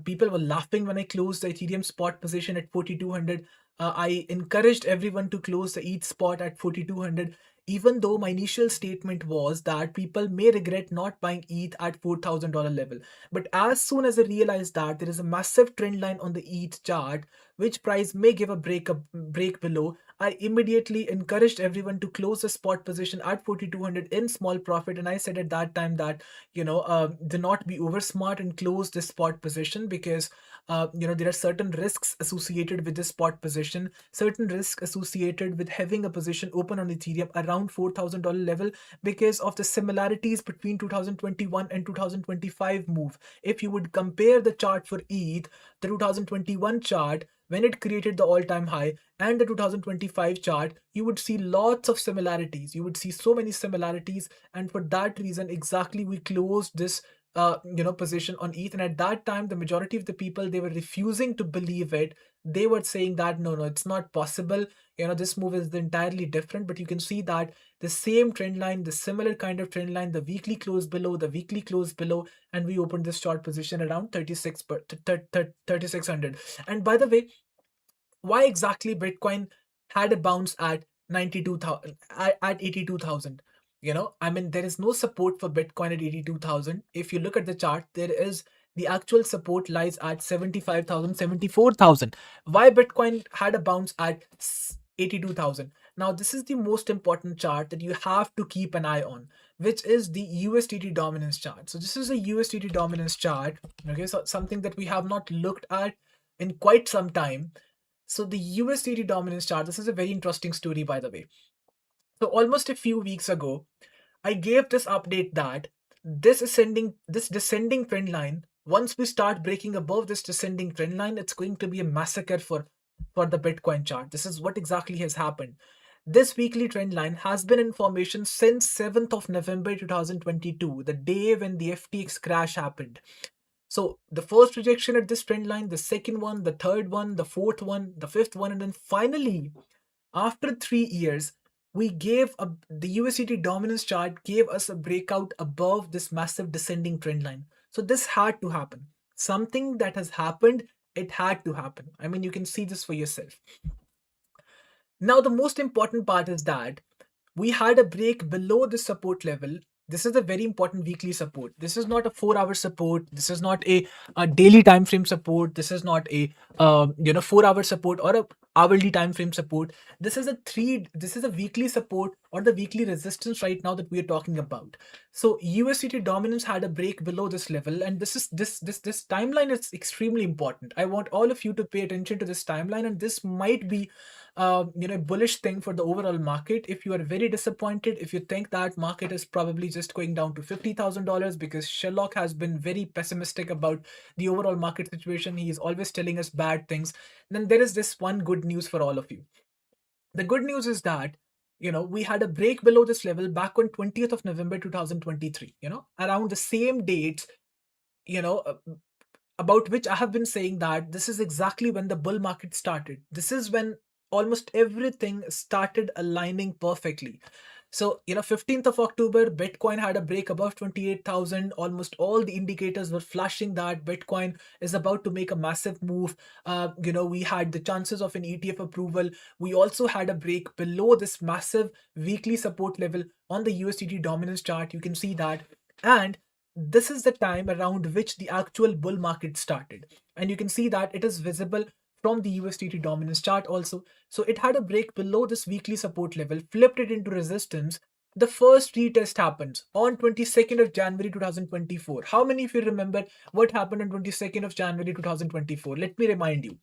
People were laughing when I closed the Ethereum spot position at 4,200. I encouraged everyone to close the ETH spot at 4,200, even though my initial statement was that people may regret not buying ETH at $4,000 level. But as soon as I realized that there is a massive trend line on the ETH chart, which price may give a break below, I immediately encouraged everyone to close the spot position at 4,200 in small profit. And I said at that time that, do not be over smart and close this spot position, because, there are certain risks associated with this spot position, certain risks associated with having a position open on Ethereum around $4,000 level, because of the similarities between 2021 and 2025 move. If you would compare the chart for ETH, the 2021 chart, when it created the all-time high, and the 2025 chart, you would see lots of similarities. You would see so many similarities, and for that reason exactly we closed this position on ETH. And at that time, the majority of the people, they were refusing to believe it. They were saying that no, it's not possible. This move is entirely different. But you can see that the same trend line, the similar kind of trend line, the weekly close below, and we opened this short position around 3,600. And by the way, why exactly Bitcoin had a bounce at 92,000, at 82,000? I mean, there is no support for Bitcoin at 82,000. If you look at the chart, there is the actual support lies at 75,000, 74,000. Why Bitcoin had a bounce at 82,000? Now, this is the most important chart that you have to keep an eye on, which is the USDT dominance chart. So this is a USDT dominance chart, okay, so something that we have not looked at in quite some time. So the USDT dominance chart, this is a very interesting story, by the way. So almost a few weeks ago, I gave this update that this descending trend line, once we start breaking above this descending trend line, it's going to be a massacre for the Bitcoin chart. This is what exactly has happened. This weekly trend line has been in formation since 7th of November 2022, the day when the FTX crash happened. So the first rejection at this trend line, the second one, the third one, the fourth one, the fifth one, and then finally, after 3 years, we gave the USDT dominance chart gave us a breakout above this massive descending trend line. So this had to happen. Something that has happened, it had to happen. I mean, you can see this for yourself. Now, the most important part is that we had a break below the support level. This is a very important weekly support. This is not a 4-hour support. This is not a daily time frame support. This is not a 4-hour support or a hourly time frame support. This is a weekly support or the weekly resistance right now that we are talking about. So USDT dominance had a break below this level, and this timeline is extremely important. I want all of you to pay attention to this timeline, and this might be bullish thing for the overall market. If you are very disappointed, if you think that market is probably just going down to $50,000 because Sherlock has been very pessimistic about the overall market situation, he is always telling us bad things, then there is this one good news for all of you. The good news is that we had a break below this level back on 20th of November 2023, around the same dates, about which I have been saying that this is exactly when the bull market started. This is when almost everything started aligning perfectly. So, 15th of October, Bitcoin had a break above 28,000. Almost all the indicators were flashing that Bitcoin is about to make a massive move. We had the chances of an ETF approval. We also had a break below this massive weekly support level on the USDT dominance chart. You can see that. And this is the time around which the actual bull market started. And you can see that it is visible from the USDT dominance chart also. So it had a break below this weekly support level, flipped it into resistance. The first retest happens on 22nd of January 2024. How many of you remember what happened on 22nd of January 2024? Let me remind you.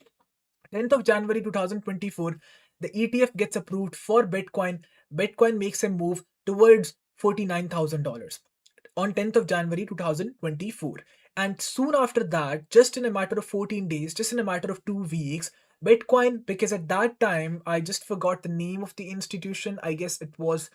10th of January 2024, the ETF gets approved for Bitcoin. Bitcoin makes a move towards $49,000 on 10th of January 2024. And soon after that, just in a matter of 14 days, just in a matter of 2 weeks, Bitcoin, because at that time, I just forgot the name of the institution. I guess it was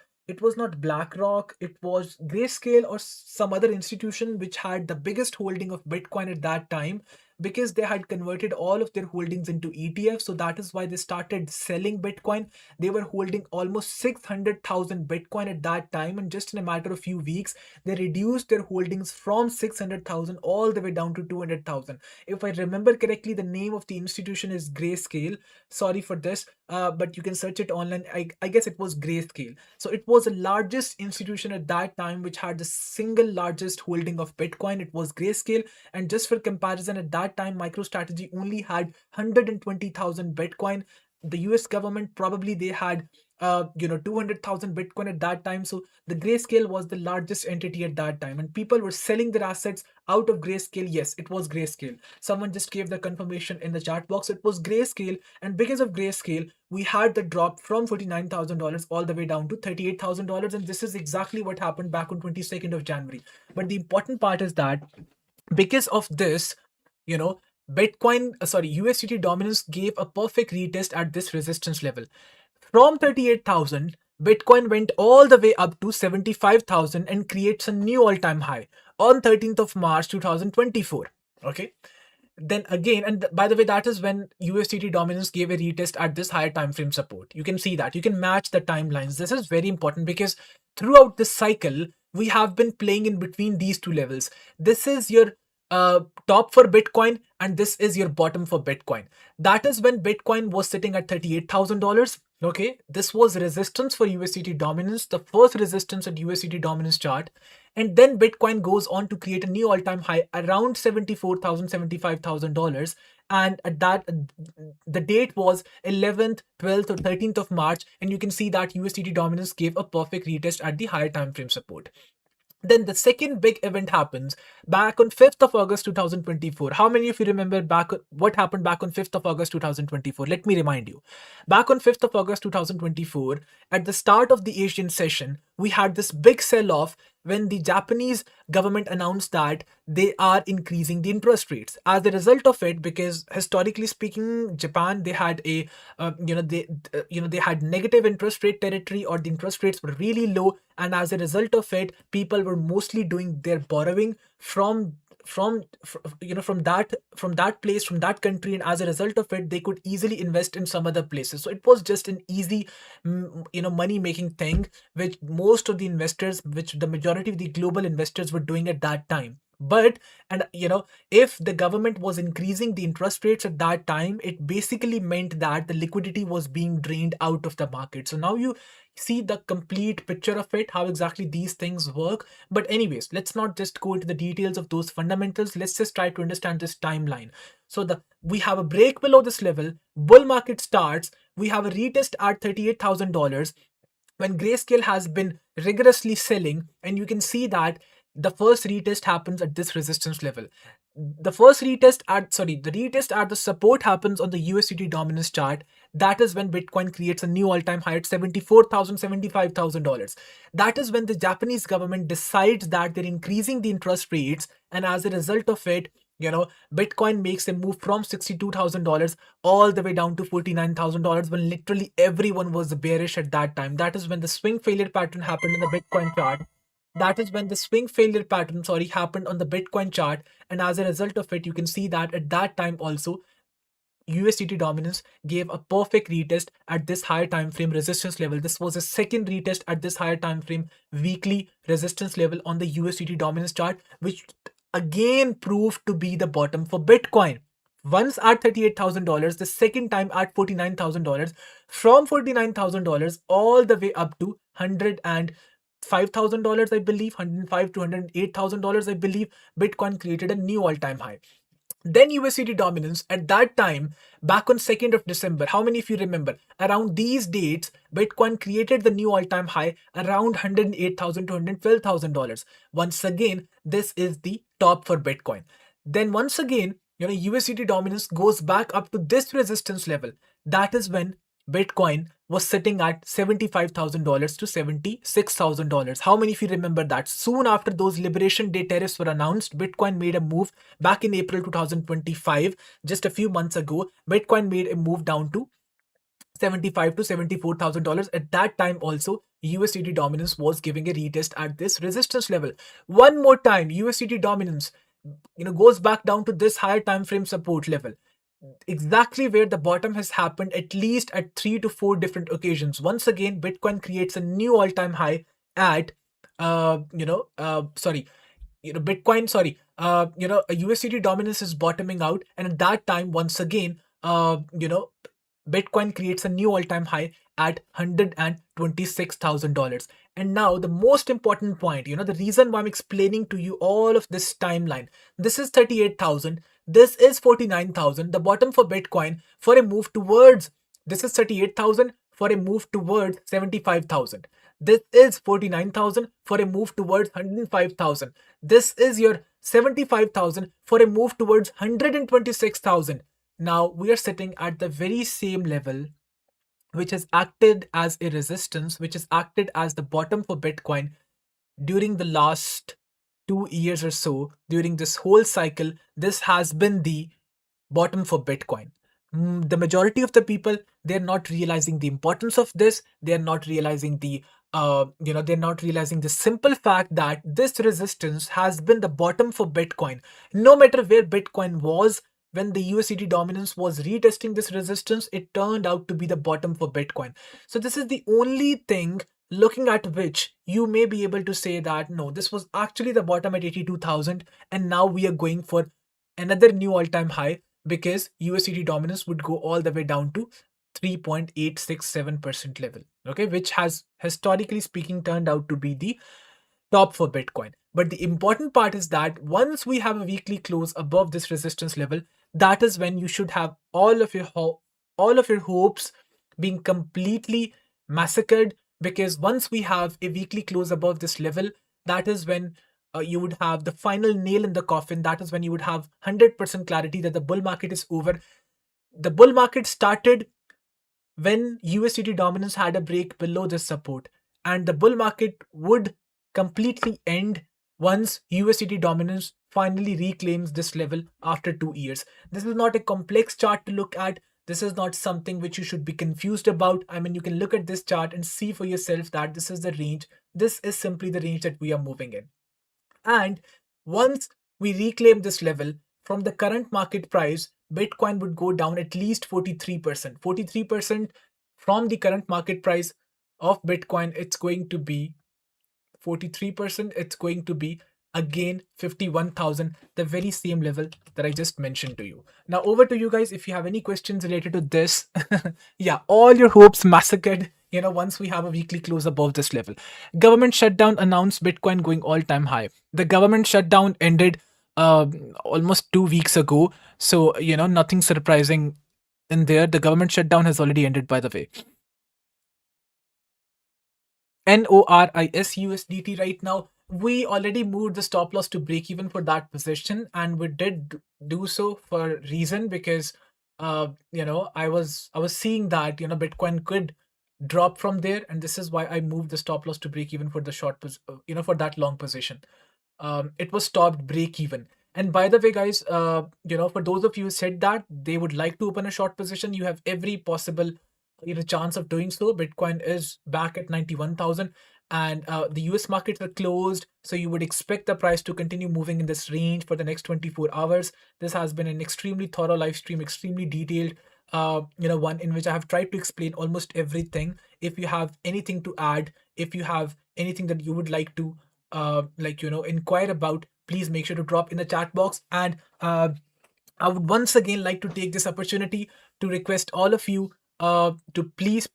not BlackRock, it was Grayscale or some other institution which had the biggest holding of Bitcoin at that time, because they had converted all of their holdings into ETF. So that is why they started selling Bitcoin. They were holding almost 600,000 Bitcoin at that time. And just in a matter of few weeks, they reduced their holdings from 600,000 all the way down to 200,000. If I remember correctly, the name of the institution is Grayscale. Sorry for this, but you can search it online. I guess it was Grayscale. So it was the largest institution at that time which had the single largest holding of Bitcoin. It was Grayscale. And just for comparison, at that time, MicroStrategy only had 120,000 Bitcoin. The US government, probably they had 200,000 Bitcoin at that time. So the Grayscale was the largest entity at that time, and people were selling their assets out of Grayscale. Yes, it was Grayscale. Someone just gave the confirmation in the chat box. It was Grayscale, and because of Grayscale, we had the drop from $49,000 all the way down to $38,000, and this is exactly what happened back on 22nd of January. But the important part is that because of this, USDT dominance gave a perfect retest at this resistance level. From 38,000, Bitcoin went all the way up to 75,000 and creates a new all-time high on 13th of March 2024. Okay. Then again, and by the way, that is when USDT dominance gave a retest at this higher time frame support. You can see that. You can match the timelines. This is very important because throughout this cycle, we have been playing in between these two levels. This is your top for Bitcoin and this is your bottom for Bitcoin. That is when Bitcoin was sitting at $38,000. Okay, this was resistance for USDT dominance, the first resistance at USDT dominance chart. And then Bitcoin goes on to create a new all-time high around $74,000, $75,000. And at that, the date was 11th, 12th, or 13th of March. And you can see that USDT dominance gave a perfect retest at the higher time frame support. Then the second big event happens back on 5th of August 2024. How many of you remember what happened back on 5th of August 2024? Let me remind you. Back on 5th of August 2024, at the start of the Asian session, we had this big sell-off when the Japanese government announced that they are increasing the interest rates. As a result of it, because historically speaking, Japan, they had a they had negative interest rate territory, or the interest rates were really low, and as a result of it, people were mostly doing their borrowing from that place, from that country, and as a result of it, they could easily invest in some other places. So it was just an easy money making thing, which most of the investors, which the majority of the global investors were doing at that time. But if the government was increasing the interest rates at that time, it basically meant that the liquidity was being drained out of the market. So now you see the complete picture of it, how exactly these things work. But anyways, let's not just go into the details of those fundamentals. Let's just try to understand this timeline. So we have a break below this level, bull market starts, we have a retest at $38,000 when Grayscale has been rigorously selling, and you can see that the first retest happens at this resistance level. The retest at the support happens on the USDT dominance chart. That is when Bitcoin creates a new all-time high at $74,000, $75,000. That is when the Japanese government decides that they're increasing the interest rates, and as a result of it, Bitcoin makes a move from $62,000 all the way down to $49,000 when literally everyone was bearish at that time. That is when the swing failure pattern happened in the Bitcoin chart. Happened on the Bitcoin chart. And as a result of it, you can see that at that time also, USDT dominance gave a perfect retest at this higher time frame resistance level. This was a second retest at this higher time frame weekly resistance level on the USDT dominance chart, which again proved to be the bottom for Bitcoin. Once at $38,000, the second time at $49,000, from $49,000 all the way up to $105,000, I believe, $105,000 to $108,000, I believe, Bitcoin created a new all-time high. Then USDT dominance at that time, back on 2nd of December, how many of you remember? Around these dates, Bitcoin created the new all-time high around $108,000 to $112,000. Once again, this is the top for Bitcoin. Then once again, USDT dominance goes back up to this resistance level. That is when Bitcoin was sitting at $75,000 to $76,000. How many of you remember that? Soon after those Liberation Day tariffs were announced, Bitcoin made a move back in April 2025. Just a few months ago, Bitcoin made a move down to $75,000 to $74,000. At that time also, USDT dominance was giving a retest at this resistance level. One more time, USDT dominance goes back down to this higher time frame support level, exactly where the bottom has happened at least at 3 to 4 different occasions. Once again, Bitcoin creates a new all-time high at USDT dominance is bottoming out, and at that time, once again, Bitcoin creates a new all-time high at $126,000. And now the most important point, the reason why I'm explaining to you all of this timeline. This is 38,000. This is 49,000. The bottom for Bitcoin for a move towards, this is 38,000 for a move towards 75,000. This is 49,000 for a move towards 105,000. This is your 75,000 for a move towards 126,000. Now we are sitting at the very same level, which has acted as a resistance, which has acted as the bottom for Bitcoin during the last 2 years or so. During this whole cycle, this has been the bottom for Bitcoin. The majority of the people, they're not realizing the importance of this. They're not realizing they're not realizing the simple fact that this resistance has been the bottom for Bitcoin. No matter where Bitcoin was, when the USDT dominance was retesting this resistance, it turned out to be the bottom for Bitcoin. So this is the only thing looking at which you may be able to say that no, this was actually the bottom at 82,000, and now we are going for another new all-time high, because USDT dominance would go all the way down to 3.867% level, okay, which has historically speaking turned out to be the top for Bitcoin. But the important part is that once we have a weekly close above this resistance level, that is when you should have all of your hopes being completely massacred, because once we have a weekly close above this level, that is when you would have the final nail in the coffin. That is when you would have 100% clarity that the bull market is over. The bull market started when USDT dominance had a break below this support, and the bull market would completely end once USDT dominance finally reclaims this level after 2 years. This is not a complex chart to look at. This is not something which you should be confused about. I mean, you can look at this chart and see for yourself that this is the range. This is simply the range that we are moving in. And once we reclaim this level from the current market price, Bitcoin would go down at least 43%. 43% from the current market price of Bitcoin, it's going to be 43%. It's going to be again 51,000, the very same level that I just mentioned to you. Now over to you guys if you have any questions related to this. Yeah, all your hopes massacred, once we have a weekly close above this level. Government shutdown announced Bitcoin going all-time high. The government shutdown ended almost 2 weeks ago, so nothing surprising in there. The government shutdown has already ended, by the way. NORIS right now, we already moved the stop loss to break even for that position, and we did do so for a reason, because I was seeing that Bitcoin could drop from there, and this is why I moved the stop loss to break even for the for that long position. It was stopped break even. And by the way, guys, for those of you who said that they would like to open a short position, you have every possible chance of doing so. Bitcoin is back at 91,000, and the US markets are closed, so you would expect the price to continue moving in this range for the next 24 hours. This has been an extremely thorough live stream, extremely detailed, one in which I have tried to explain almost everything. If you have anything to add, if you have anything that you would like to inquire about, please make sure to drop in the chat box. And I would once again like to take this opportunity to request all of you to please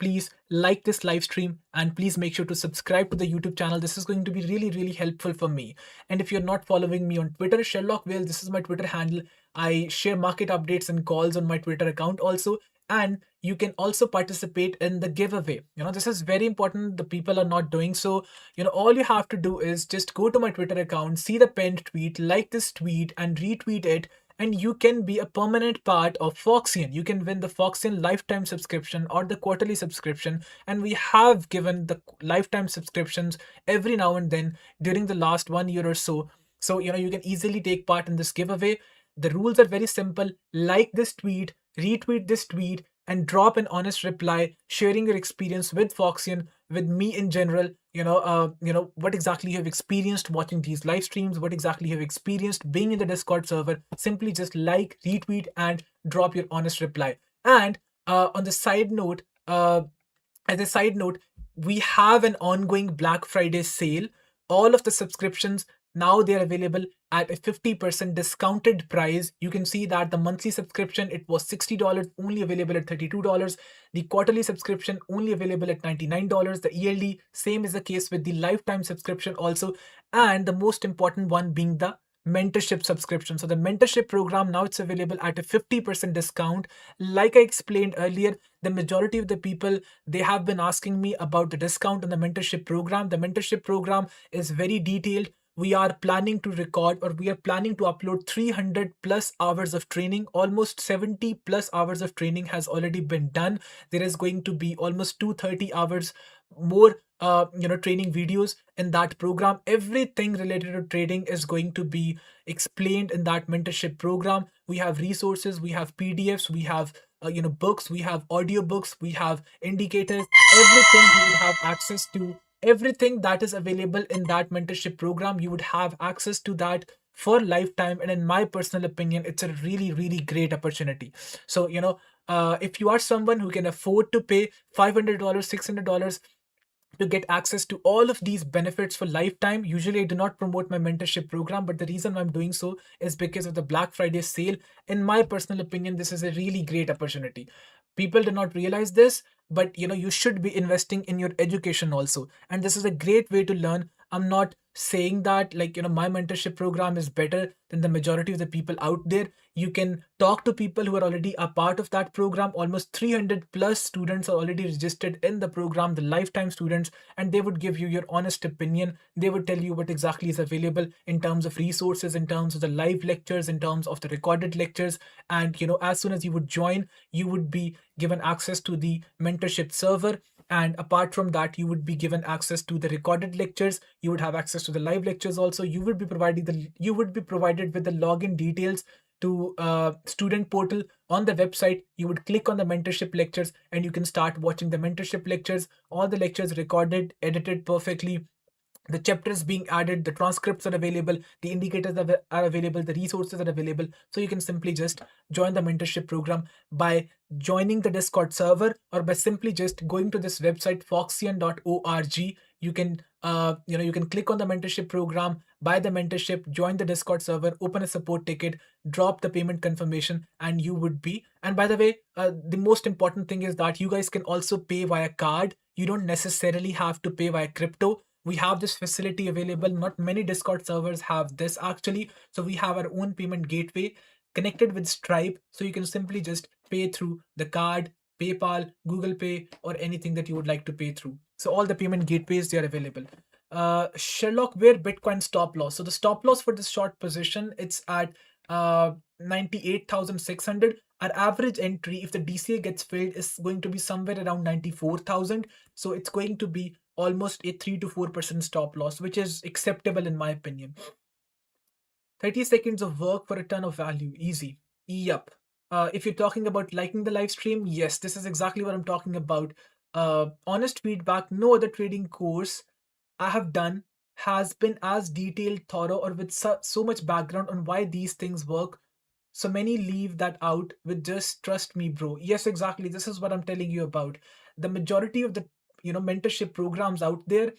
like this live stream, and please make sure to subscribe to the YouTube channel. This is going to be really helpful for me. And if you're not following me on Twitter, 𝗨𝗏𝗏𝗏, this is my Twitter handle. I share market updates and calls on my Twitter account also. And you can also participate in the giveaway. This is very important. The people are not doing so. All you have to do is just go to my Twitter account, see the pinned tweet, like this tweet and retweet it, and you can be a permanent part of 𝗨𝗏𝗏𝗏. You can win the 𝗨𝗏𝗏𝗏 lifetime subscription or the quarterly subscription. And we have given the lifetime subscriptions every now and then during the last 1 year or so. So, you can easily take part in this giveaway. The rules are very simple. Like this tweet, retweet this tweet, and drop an honest reply sharing your experience with 𝗨𝗏𝗏𝗏, with me in general. What exactly you have experienced watching these live streams, what exactly you have experienced being in the Discord server. Simply just like, retweet, and drop your honest reply. And on the side note, as a side note, we have an ongoing Black Friday sale. All of the subscriptions now they're available at a 50% discounted price. You can see that the monthly subscription, it was $60, only available at $32. The quarterly subscription only available at $99. The yearly, same is the case with the lifetime subscription also. And the most important one being the mentorship subscription. So the mentorship program, now it's available at a 50% discount. Like I explained earlier, the majority of the people, they have been asking me about the discount on the mentorship program. The mentorship program is very detailed. We are planning to record, or we are planning to upload 300 plus hours of training. Almost 70 plus hours of training has already been done. There is going to be almost 230 hours more training videos in that program. Everything related to trading is going to be explained in that mentorship program. We have resources, we have PDFs, we have books, we have audiobooks, we have indicators, everything you would have access to. Everything that is available in that mentorship program, you would have access to that for lifetime. And in my personal opinion, it's a really great opportunity. So if you are someone who can afford to pay $500, $600 to get access to all of these benefits for lifetime. Usually I do not promote my mentorship program, but the reason I'm doing so is because of the Black Friday sale. In my personal opinion, this is a really great opportunity. People do not realize this, but you should be investing in your education also, and this is a great way to learn. I'm not saying that my mentorship program is better than the majority of the people out there. You can talk to people who are already a part of that program. Almost 300 plus students are already registered in the program, the lifetime students, and they would give you your honest opinion. They would tell you what exactly is available in terms of resources, in terms of the live lectures, in terms of the recorded lectures. And as soon as you would join, you would be given access to the mentorship server, and apart from that, you would be given access to the recorded lectures. You would have access to the live lectures also. You would be provided with the login details to student portal on the website. You would click on the mentorship lectures and you can start watching the mentorship lectures. All the lectures recorded, edited perfectly, the chapters being added, the transcripts are available, the indicators are available, the resources are available. So you can simply just join the mentorship program by joining the Discord server, or by simply just going to this website 𝗨𝗃𝗿𝗄𝗏. You can you can click on the mentorship program, buy the mentorship, join the Discord server, open a support ticket, drop the payment confirmation, and you would be. And by the way, the most important thing is that you guys can also pay via card. You don't necessarily have to pay via crypto. We have this facility available. Not many Discord servers have this actually. So we have our own payment gateway connected with Stripe. So you can simply just pay through the card, PayPal, Google Pay, or anything that you would like to pay through. So all the payment gateways, they are available. 𝗟𝗏𝗶𝗵𝗵 Bitcoin stop loss. So the stop loss for this short position, it's at 98,600. Our average entry, if the DCA gets filled, is going to be somewhere around 94,000. So it's going to be almost a 3 to 4% stop loss, which is acceptable in my opinion. 30 seconds of work for a ton of value. Easy. Yup. If you're talking about liking the live stream, yes, this is exactly what I'm talking about. Honest feedback, no other trading course I have done has been as detailed, thorough, or with so much background on why these things work. So many leave that out with just trust me, bro. Yes, exactly. This is what I'm telling you about. The majority of the mentorship programs out there,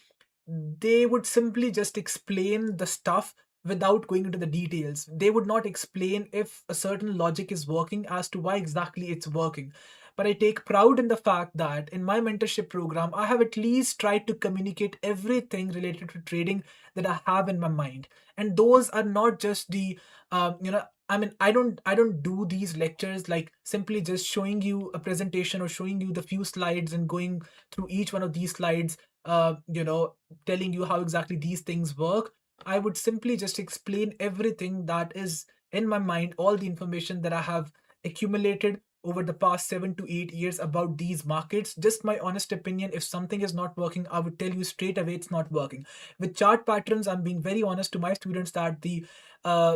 they would simply just explain the stuff without going into the details. They would not explain if a certain logic is working as to why exactly it's working. But I take proud in the fact that in my mentorship program, I have at least tried to communicate everything related to trading that I have in my mind. And those are not just the, I mean, I don't do these lectures like simply just showing you a presentation or showing you the few slides and going through each one of these slides, telling you how exactly these things work. I would simply just explain everything that is in my mind, all the information that I have accumulated over the past 7 to 8 years about these markets. Just my honest opinion. If something is not working, I would tell you straight away it's not working. With chart patterns, I'm being very honest to my students that the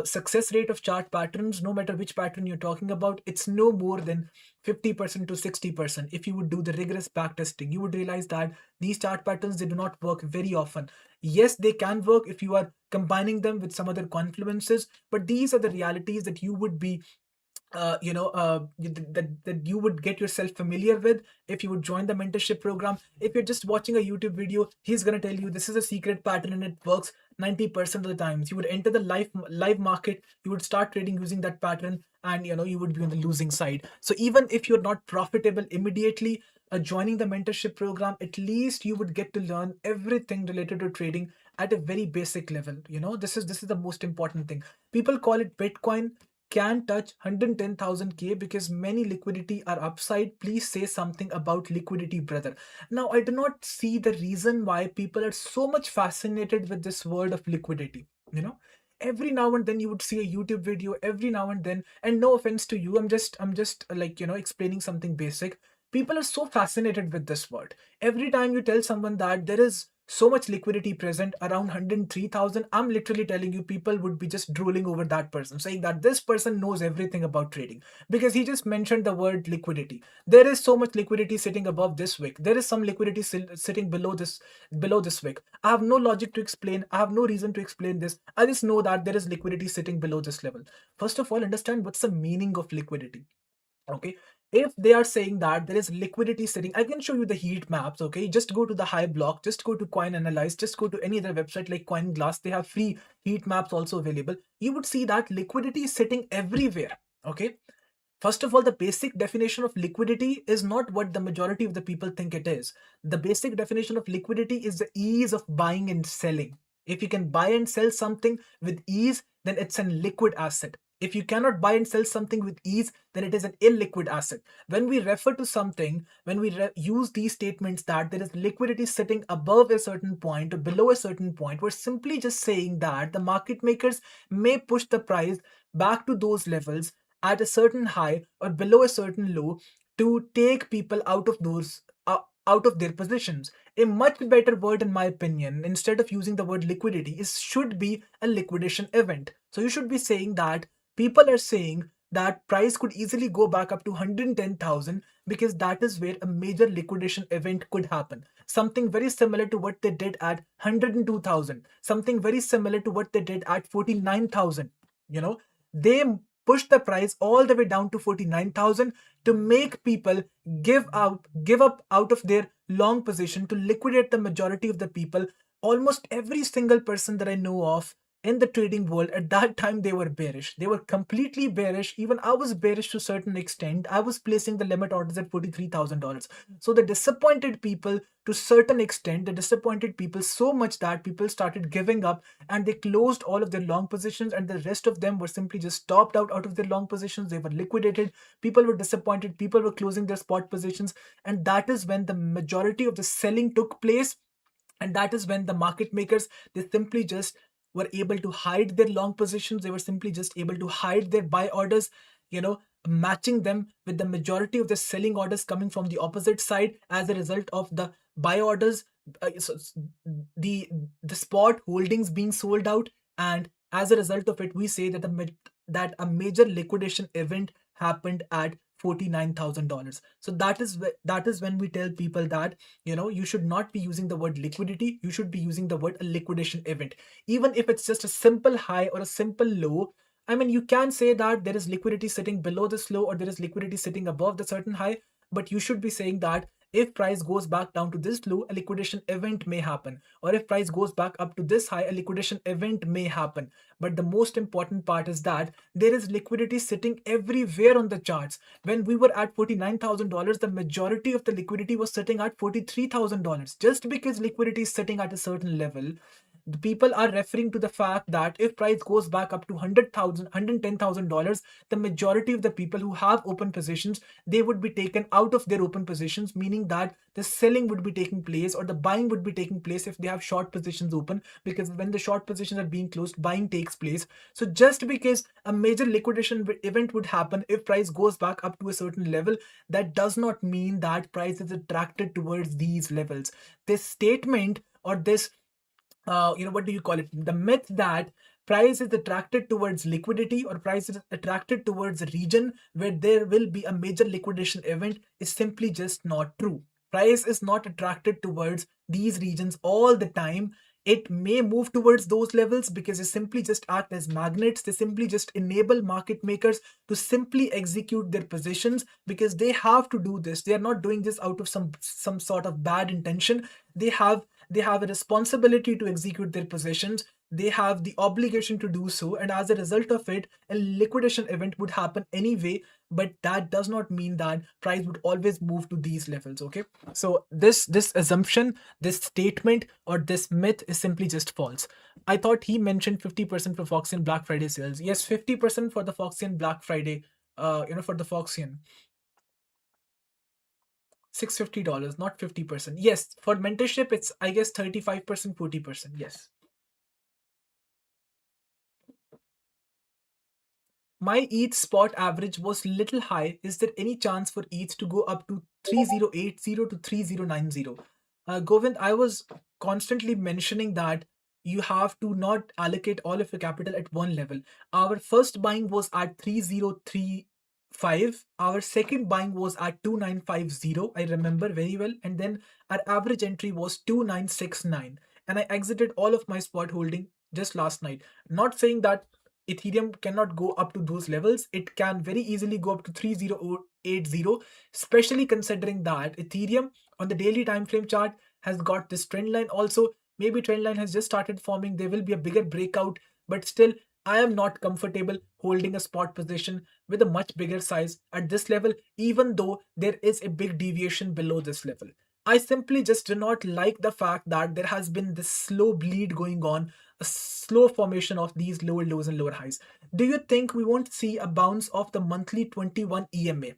success rate of chart patterns, no matter which pattern you're talking about, it's no more than 50% to 60%. If you would do the rigorous backtesting, you would realize that these chart patterns, they do not work very often. Yes, they can work if you are combining them with some other confluences, but these are the realities that you would be that you would get yourself familiar with if you would join the mentorship program. If you're just watching a YouTube video, he's going to tell you this is a secret pattern and it works 90% of the times. You would enter the live market, you would start trading using that pattern, and you would be on the losing side. So even if you're not profitable immediately, joining the mentorship program, at least you would get to learn everything related to trading at a very basic level. This is the most important thing. People call it Bitcoin can touch 110,000 because many liquidity are upside. Please say something about liquidity, brother. Now, I do not see the reason why people are so much fascinated with this word of liquidity. Every now and then you would see a YouTube video, every now and then, and no offense to you, I'm just like, explaining something basic. People are so fascinated with this word. Every time you tell someone that there is so much liquidity present around 103,000, I'm literally telling you, people would be just drooling over that person, saying that this person knows everything about trading because he just mentioned the word liquidity. There is so much liquidity sitting above this wick. There is some liquidity sitting below this wick. I have no logic to explain. I have no reason to explain this. I just know that there is liquidity sitting below this level. First of all, understand what's the meaning of liquidity. Okay, if they are saying that there is liquidity sitting, I can show you the heat maps. Okay, just go to the high block, just go to Coin Analyze, just go to any other website like CoinGlass. They have free heat maps also available. You would see that liquidity is sitting everywhere. Okay, first of all, the basic definition of liquidity is not what the majority of the people think it is. The basic definition of liquidity is the ease of buying and selling. If you can buy and sell something with ease, then it's a liquid asset. If you cannot buy and sell something with ease, then it is an illiquid asset. When we refer to something, when we use these statements that there is liquidity sitting above a certain point or below a certain point, we're simply just saying that the market makers may push the price back to those levels at a certain high or below a certain low to take people out of those out of their positions. A much better word, in my opinion, instead of using the word liquidity, is should be a liquidation event. So you should be saying that people are saying that price could easily go back up to 110,000 because that is where a major liquidation event could happen. Something very similar to what they did at 102,000. Something very similar to what they did at 49,000. They push the price all the way down to 49,000 to make people give up out of their long position, to liquidate the majority of the people. Almost every single person that I know of in the trading world at that time, they were bearish. They were completely bearish. Even I was bearish to a certain extent. I was placing the limit orders at $43,000. So the disappointed people, to a certain extent, the disappointed people so much that people started giving up and they closed all of their long positions, and the rest of them were simply just stopped out of their long positions. They were liquidated. People were disappointed. People were closing their spot positions. And that is when the majority of the selling took place. And that is when the market makers, they simply just were able to hide their long positions. They were simply just able to hide their buy orders, matching them with the majority of the selling orders coming from the opposite side. As a result of the buy orders, the spot holdings being sold out, and as a result of it, we say that that a major liquidation event happened at $49,000. So that is when we tell people that you should not be using the word liquidity. You should be using the word a liquidation event, even if it's just a simple high or a simple low. I mean, you can say that there is liquidity sitting below this low or there is liquidity sitting above the certain high, but you should be saying that if price goes back down to this low, a liquidation event may happen. Or if price goes back up to this high, a liquidation event may happen. But the most important part is that there is liquidity sitting everywhere on the charts. When we were at $49,000, the majority of the liquidity was sitting at $43,000. Just because liquidity is sitting at a certain level, the people are referring to the fact that if price goes back up to $110,000, the majority of the people who have open positions, they would be taken out of their open positions, meaning that the selling would be taking place or the buying would be taking place if they have short positions open, because when the short positions are being closed, buying takes place. So just because a major liquidation event would happen if price goes back up to a certain level, that does not mean that price is attracted towards these levels. This statement, or this what do you call it, the myth that price is attracted towards liquidity or price is attracted towards a region where there will be a major liquidation event, is simply just not true. Price is not attracted towards these regions all the time. It may move towards those levels because they simply just act as magnets. They simply just enable market makers to simply execute their positions because they have to do this. They are not doing this out of some sort of bad intention. They have a responsibility to execute their positions. They have the obligation to do so, and as a result of it, a liquidation event would happen anyway. But that does not mean that price would always move to these levels. Okay, so this assumption, this statement, or this myth is simply just false. I thought he mentioned 50% for Foxian Black Friday sales. Yes, 50% for the Foxian Black Friday. For the Foxian. $650, not 50%. Yes, for mentorship, it's, I guess, 35%, 40%. Yes. My ETH spot average was little high. Is there any chance for ETH to go up to 3080 to 3090? Govind, I was constantly mentioning that you have to not allocate all of your capital at one level. Our first buying was at 3035. Our second buying was at 2950. I remember very well. And then our average entry was 2969. And I exited all of my spot holding just last night. Not saying that Ethereum cannot go up to those levels. It can very easily go up to 𝗏𝗏𝗡𝗏, especially considering that Ethereum on the daily time frame chart has got this trend line also. Maybe trend line has just started forming. There will be a bigger breakout, but still I am not comfortable holding a spot position with a much bigger size at this level, even though there is a big deviation below this level. I simply just do not like the fact that there has been this slow bleed going on, a slow formation of these lower lows and lower highs. Do you think we won't see a bounce of the monthly 21 EMA?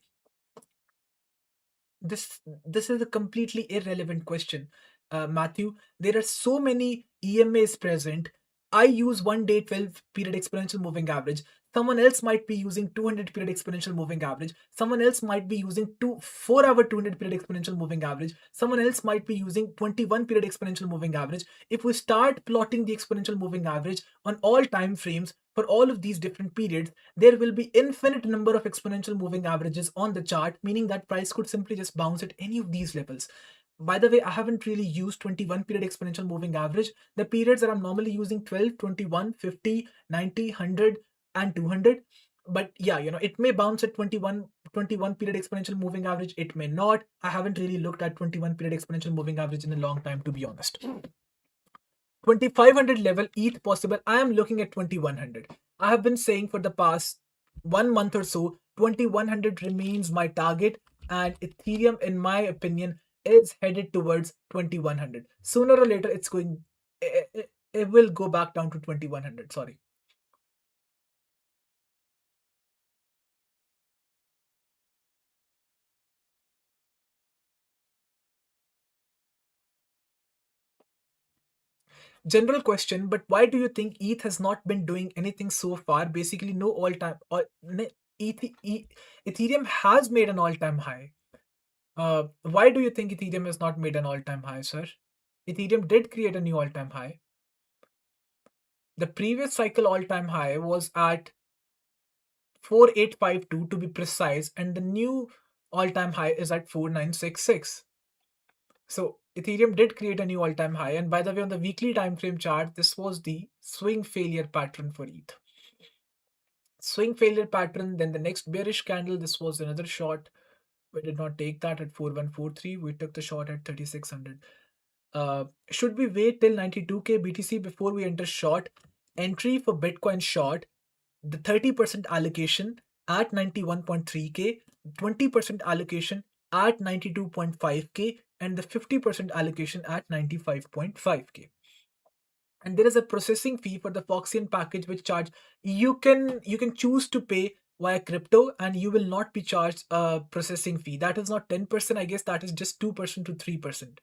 This is a completely irrelevant question, Matthew. There are so many EMAs present. I use 1 day 12 period exponential moving average. Someone else might be using 200 period exponential moving average. Someone else might be using 4 hour 200 period exponential moving average. Someone else might be using 21 period exponential moving average. If we start plotting the exponential moving average on all time frames for all of these different periods, there will be infinite number of exponential moving averages on the chart, meaning that price could simply just bounce at any of these levels. By the way, I haven't really used 21 period exponential moving average. The periods that I'm normally using 12, 21, 50, 90, 100 and 200. But yeah, it may bounce at 21 period exponential moving average. It may not. I haven't really looked at 21 period exponential moving average in a long time, to be honest. 2500 level ETH possible. I am looking at 2100. I have been saying for the past 1 month or so, 2100 remains my target, and Ethereum, in my opinion, is headed towards 2100. Sooner or later, it will go back down to 2100. Sorry. General question, but why do you think ETH has not been doing anything so far? Basically, no all-time or Ethereum has made an all-time high. Why do you think Ethereum has not made an all-time high, sir? Ethereum did create a new all-time high. The previous cycle all-time high was at 4852 to be precise, and the new all-time high is at 4966. So Ethereum did create a new all-time high, and by the way, on the weekly time frame chart, this was the swing failure pattern for ETH. Swing failure pattern, then the next bearish candle, this was another short. We did not take that at 4143. We took the short at 3600. Should we wait till 92k BTC before we enter short? Entry for Bitcoin short, the 30% allocation at 91.3k, 20% allocation at 92.5k, and the 50% allocation at 95.5k. And there is a processing fee for the Foxian package which charge you can choose to pay via crypto, and you will not be charged a processing fee. That is not 10%, I guess that is just 2% to 3%.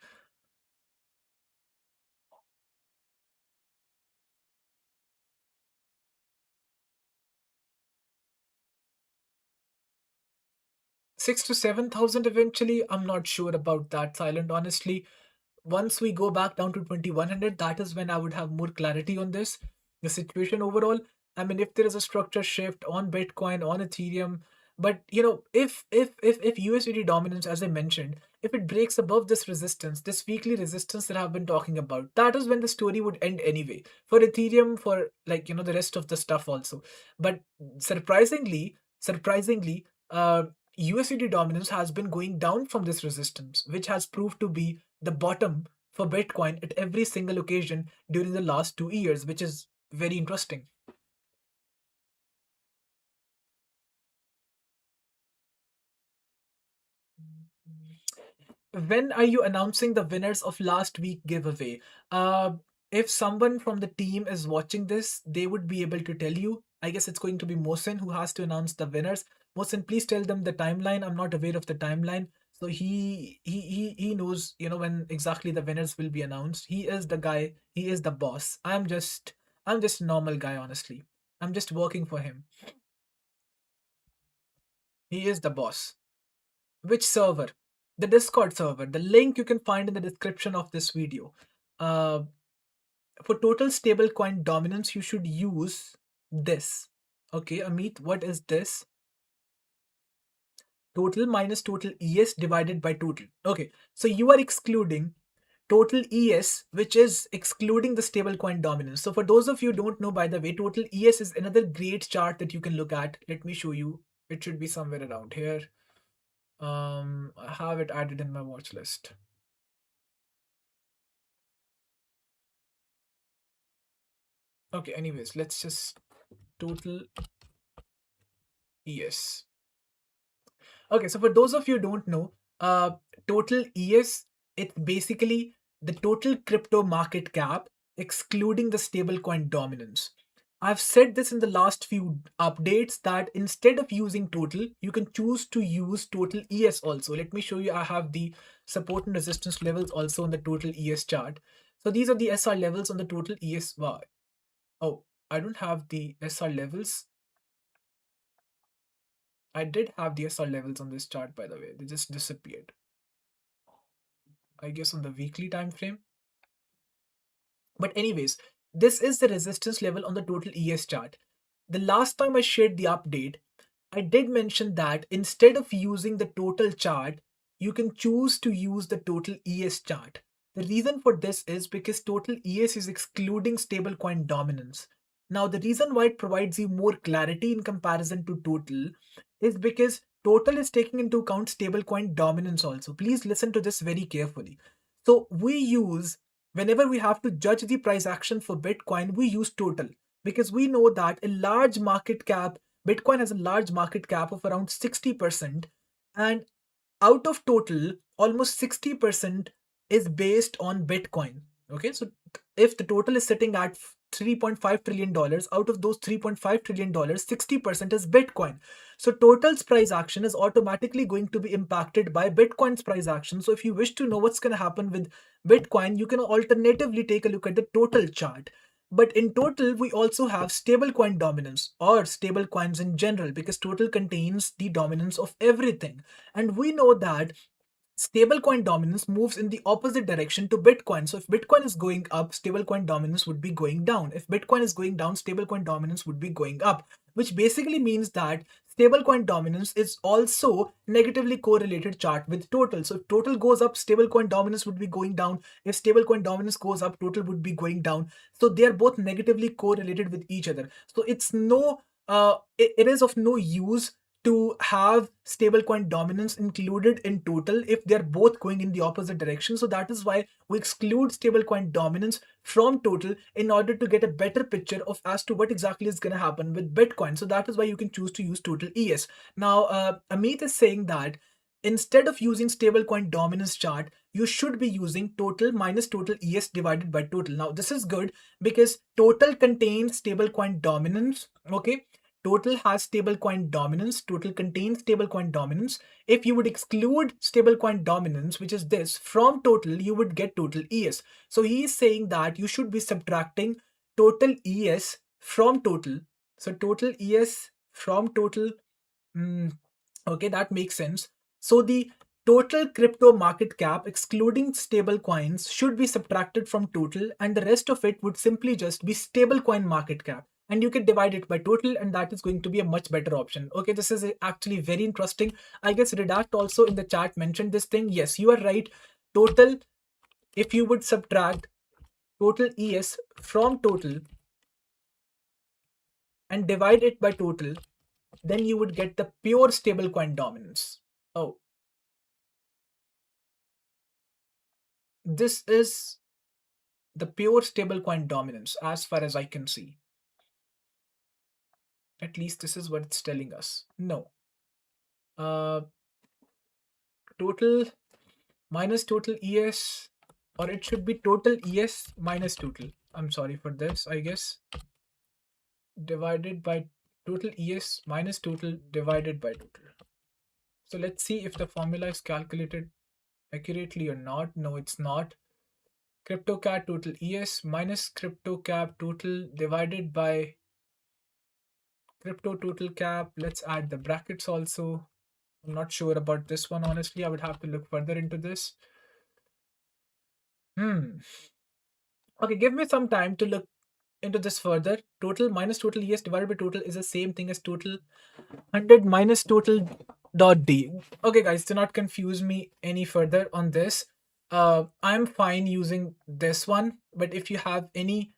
Six to 7,000 eventually. I'm not sure about that, Silent. Honestly, once we go back down to 2100, that is when I would have more clarity on this, the situation overall. I mean, if there is a structure shift on Bitcoin, on Ethereum, but if USDT dominance, as I mentioned, if it breaks above this resistance, this weekly resistance that I've been talking about, that is when the story would end anyway. For Ethereum, for the rest of the stuff also. But surprisingly, USDT dominance has been going down from this resistance, which has proved to be the bottom for Bitcoin at every single occasion during the last 2 years, which is very interesting. When are you announcing the winners of last week giveaway? If someone from the team is watching this, they would be able to tell you. I guess it's going to be Mohsen who has to announce the winners. Mohsen, please tell them the timeline. I'm not aware of the timeline. So he knows, when exactly the winners will be announced. He is the guy, he is the boss. I'm just a normal guy, honestly. I'm just working for him. He is the boss. Which server? The Discord server. The link you can find in the description of this video. For total stablecoin dominance, you should use this. Okay, Amit, what is this? Total minus total ES divided by total. Okay, so you are excluding total ES, which is excluding the stablecoin dominance. So for those of you who don't know, by the way, total ES is another great chart that you can look at. Let me show you. It should be somewhere around here. I have it added in my watch list. Okay, anyways, let's just total ES. Okay, so for those of you who don't know, total ES, it's basically the total crypto market cap excluding the stablecoin dominance. I've said this in the last few updates that instead of using total, you can choose to use total ES also. Let me show you. I have the support and resistance levels also on the total ES chart. So these are the SR levels on the total ES. Wow. Oh, I don't have the SR levels. I did have the SR levels on this chart, by the way. They just disappeared. I guess on the weekly time frame. But anyways, this is the resistance level on the total ES chart. The last time I shared the update, I did mention that instead of using the total chart, you can choose to use the total ES chart. The reason for this is because total ES is excluding stablecoin dominance. Now, the reason why it provides you more clarity in comparison to total is because total is taking into account stablecoin dominance also. Please listen to this very carefully. So we use, whenever we have to judge the price action for Bitcoin, we use total because we know that a large market cap, Bitcoin has a large market cap of around 60%, and out of total, almost 60% is based on Bitcoin. Okay, so if the total is sitting at $3.5 trillion, out of those $3.5 trillion, 60% is Bitcoin. So total's price action is automatically going to be impacted by Bitcoin's price action. So if you wish to know what's going to happen with Bitcoin, you can alternatively take a look at the total chart. But in total, we also have stablecoin dominance or stablecoins in general because total contains the dominance of everything. And we know that stablecoin dominance moves in the opposite direction to Bitcoin. So if Bitcoin is going up, stablecoin dominance would be going down. If Bitcoin is going down, stablecoin dominance would be going up, which basically means that stablecoin dominance is also negatively correlated chart with total. So if total goes up, stablecoin dominance would be going down. If stablecoin dominance goes up, total would be going down. So they are both negatively correlated with each other. So it is of no use to have stablecoin dominance included in total if they're both going in the opposite direction. So that is why we exclude stablecoin dominance from total in order to get a better picture of as to what exactly is going to happen with Bitcoin. So that is why you can choose to use total ES. Now, Amit is saying that instead of using stablecoin dominance chart, you should be using total minus total ES divided by total. Now, this is good because total contains stablecoin dominance. Okay. Total has stablecoin dominance. Total contains stablecoin dominance. If you would exclude stablecoin dominance, which is this, from total, you would get total ES. So he is saying that you should be subtracting total ES from total. So total ES from total. Okay, that makes sense. So the total crypto market cap, excluding stable coins, should be subtracted from total, and the rest of it would simply just be stable coin market cap. And you can divide it by total, and that is going to be a much better option. Okay, this is actually very interesting. I guess Redact also in the chat mentioned this thing. Yes, you are right. Total, if you would subtract total ES from total and divide it by total, then you would get the pure stablecoin dominance. Oh, this is the pure stablecoin dominance as far as I can see. At least this is what it's telling us. No. Total minus total ES, or it should be total ES minus total. I'm sorry for this, I guess. Divided by total ES minus total divided by total. So let's see if the formula is calculated accurately or not. No, it's not. CryptoCat total ES minus CryptoCap total divided by crypto total cap. Let's add the brackets also. I'm not sure about this one, honestly. I would have to look further into this. Okay, give me some time to look into this further. Total minus total ES divided by total is the same thing as total 100 minus total dot D. Okay, guys, do not confuse me any further on this. I'm fine using this one, but if you have any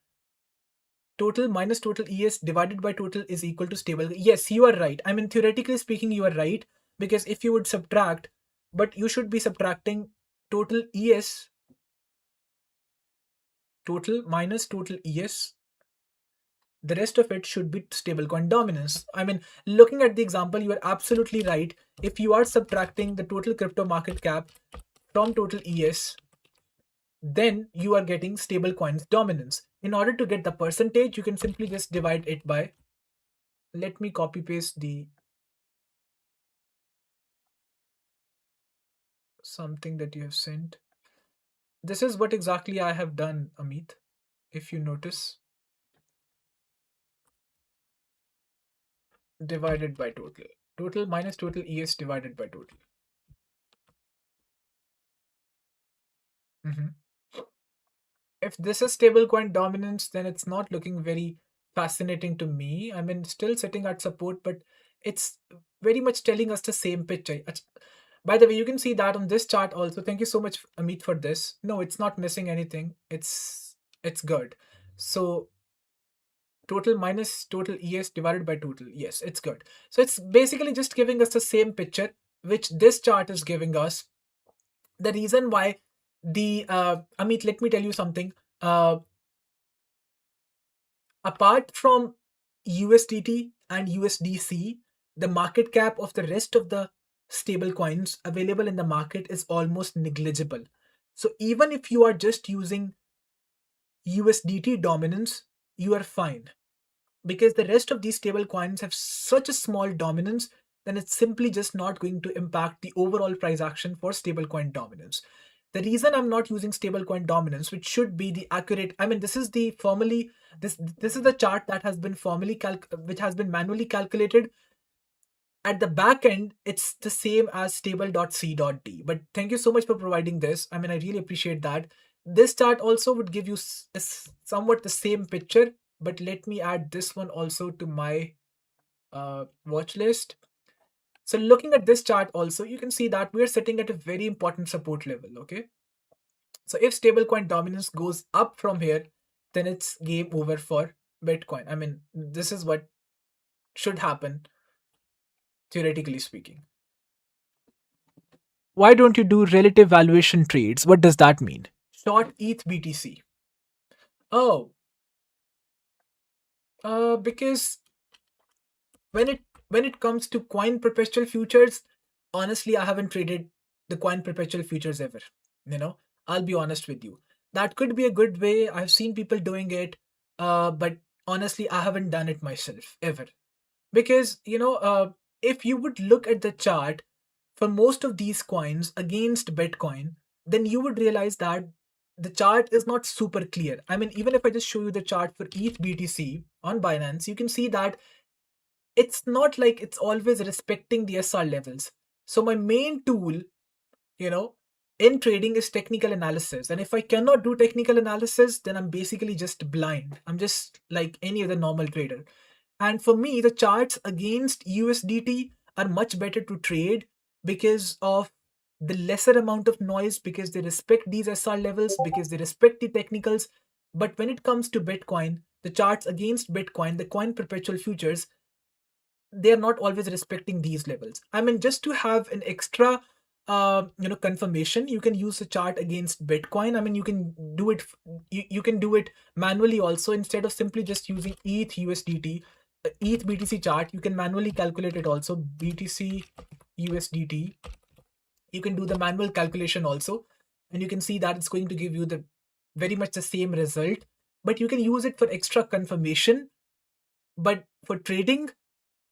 total minus total ES divided by total is equal to stable. Yes, you are right. I mean, theoretically speaking, you are right. because if you would subtract, but you should be subtracting total ES, total minus total ES, the rest of it should be stablecoin dominance. I mean, looking at the example, you are absolutely right. If you are subtracting the total crypto market cap from total ES, then you are getting stablecoins dominance. In order to get the percentage, you can simply just divide it by, let me copy paste the something that you have sent. This is what exactly I have done, Amit. If you notice, divided by total. Total minus total ES divided by total. Mhm. If this is stablecoin dominance, then it's not looking very fascinating to me. I mean, still sitting at support, but it's very much telling us the same picture. By the way, you can see that on this chart also. Thank you so much, Amit, for this. No, it's not missing anything. It's good. So total minus total ES divided by total. Yes, it's good. So it's basically just giving us the same picture, which this chart is giving us. The reason why the Amit, let me tell you something. Apart from USDT and USDC, the market cap of the rest of the stable coins available in the market is almost negligible. So even if you are just using USDT dominance, you are fine, because the rest of these stable coins have such a small dominance, then it's simply just not going to impact the overall price action for stablecoin dominance. The reason I'm not using stablecoin dominance, which should be the accurate, I mean, this is the formally, this is the chart that has been which has been manually calculated. At the back end, it's the same as stable.c.d. But thank you so much for providing this. I mean, I really appreciate that. This chart also would give you somewhat the same picture, but let me add this one also to my watch list. So looking at this chart also, you can see that we're sitting at a very important support level, okay? So if stablecoin dominance goes up from here, then it's game over for Bitcoin. I mean, this is what should happen, theoretically speaking. Why don't you do relative valuation trades? What does that mean? Short ETH BTC. Oh, because when it comes to coin perpetual futures, honestly, I haven't traded the coin perpetual futures ever. You know, I'll be honest with you. That could be a good way. I've seen people doing it, but honestly, I haven't done it myself ever. Because if you would look at the chart for most of these coins against Bitcoin, then you would realize that the chart is not super clear. I mean, even if I just show you the chart for ETH BTC on Binance, you can see that it's not like it's always respecting the SR levels. So my main tool, you know, in trading is technical analysis. And if I cannot do technical analysis, then I'm basically just blind. I'm just like any other normal trader. And for me, the charts against USDT are much better to trade because of the lesser amount of noise, because they respect these SR levels, because they respect the technicals. But when it comes to Bitcoin, the charts against Bitcoin, the coin perpetual futures, they are not always respecting these levels. I mean, just to have an extra confirmation, you can use a chart against Bitcoin. I mean, you can do it, you can do it manually also. Instead of simply just using ETH USDT, ETH BTC chart, you can manually calculate it also. BTC USDT, you can do the manual calculation also, and you can see that it's going to give you the very much the same result, but you can use it for extra confirmation. But for trading,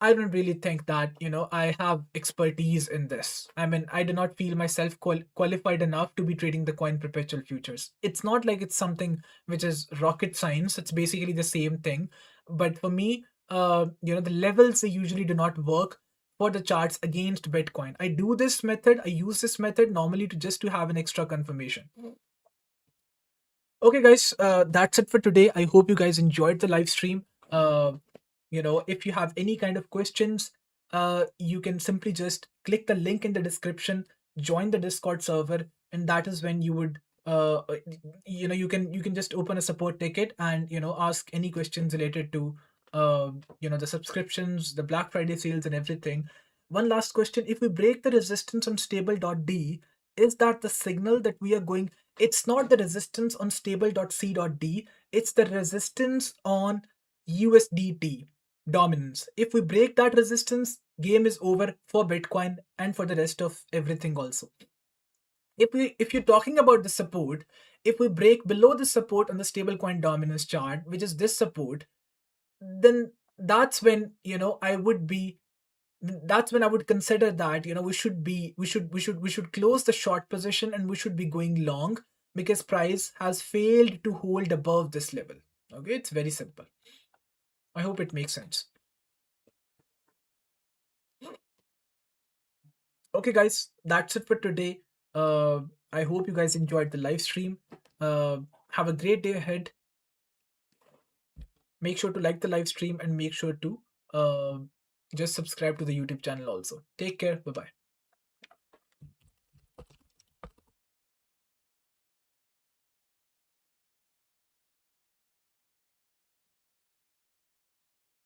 I don't really think that, I have expertise in this. I mean, I do not feel myself qualified enough to be trading the coin perpetual futures. It's not like it's something which is rocket science. It's basically the same thing. But for me, the levels, they usually do not work for the charts against Bitcoin. I do this method. I use this method normally to have an extra confirmation. Okay, guys, that's it for today. I hope you guys enjoyed the live stream. If you have any kind of questions, you can simply just click the link in the description, join the Discord server, and that is when you would you can just open a support ticket and ask any questions related to the subscriptions, the Black Friday sales, and everything. One last question. If we break the resistance on _d, is that the signal that we are going? It's not the resistance on _c.d, it's the resistance on USDT dominance. If we break that resistance, game is over for Bitcoin and for the rest of everything also. If you're talking about the support, if we break below the support on the stablecoin dominance chart, which is this support, then that's when I would be that's when I would consider that we should close the short position and we should be going long, because price has failed to hold above this level. Okay, it's very simple. I hope it makes sense. Okay, guys, that's it for today. Uh, I hope you guys enjoyed the live stream. Have a great day ahead. Make sure to like the live stream and make sure to uh, just subscribe to the YouTube channel also. Take care. Bye bye.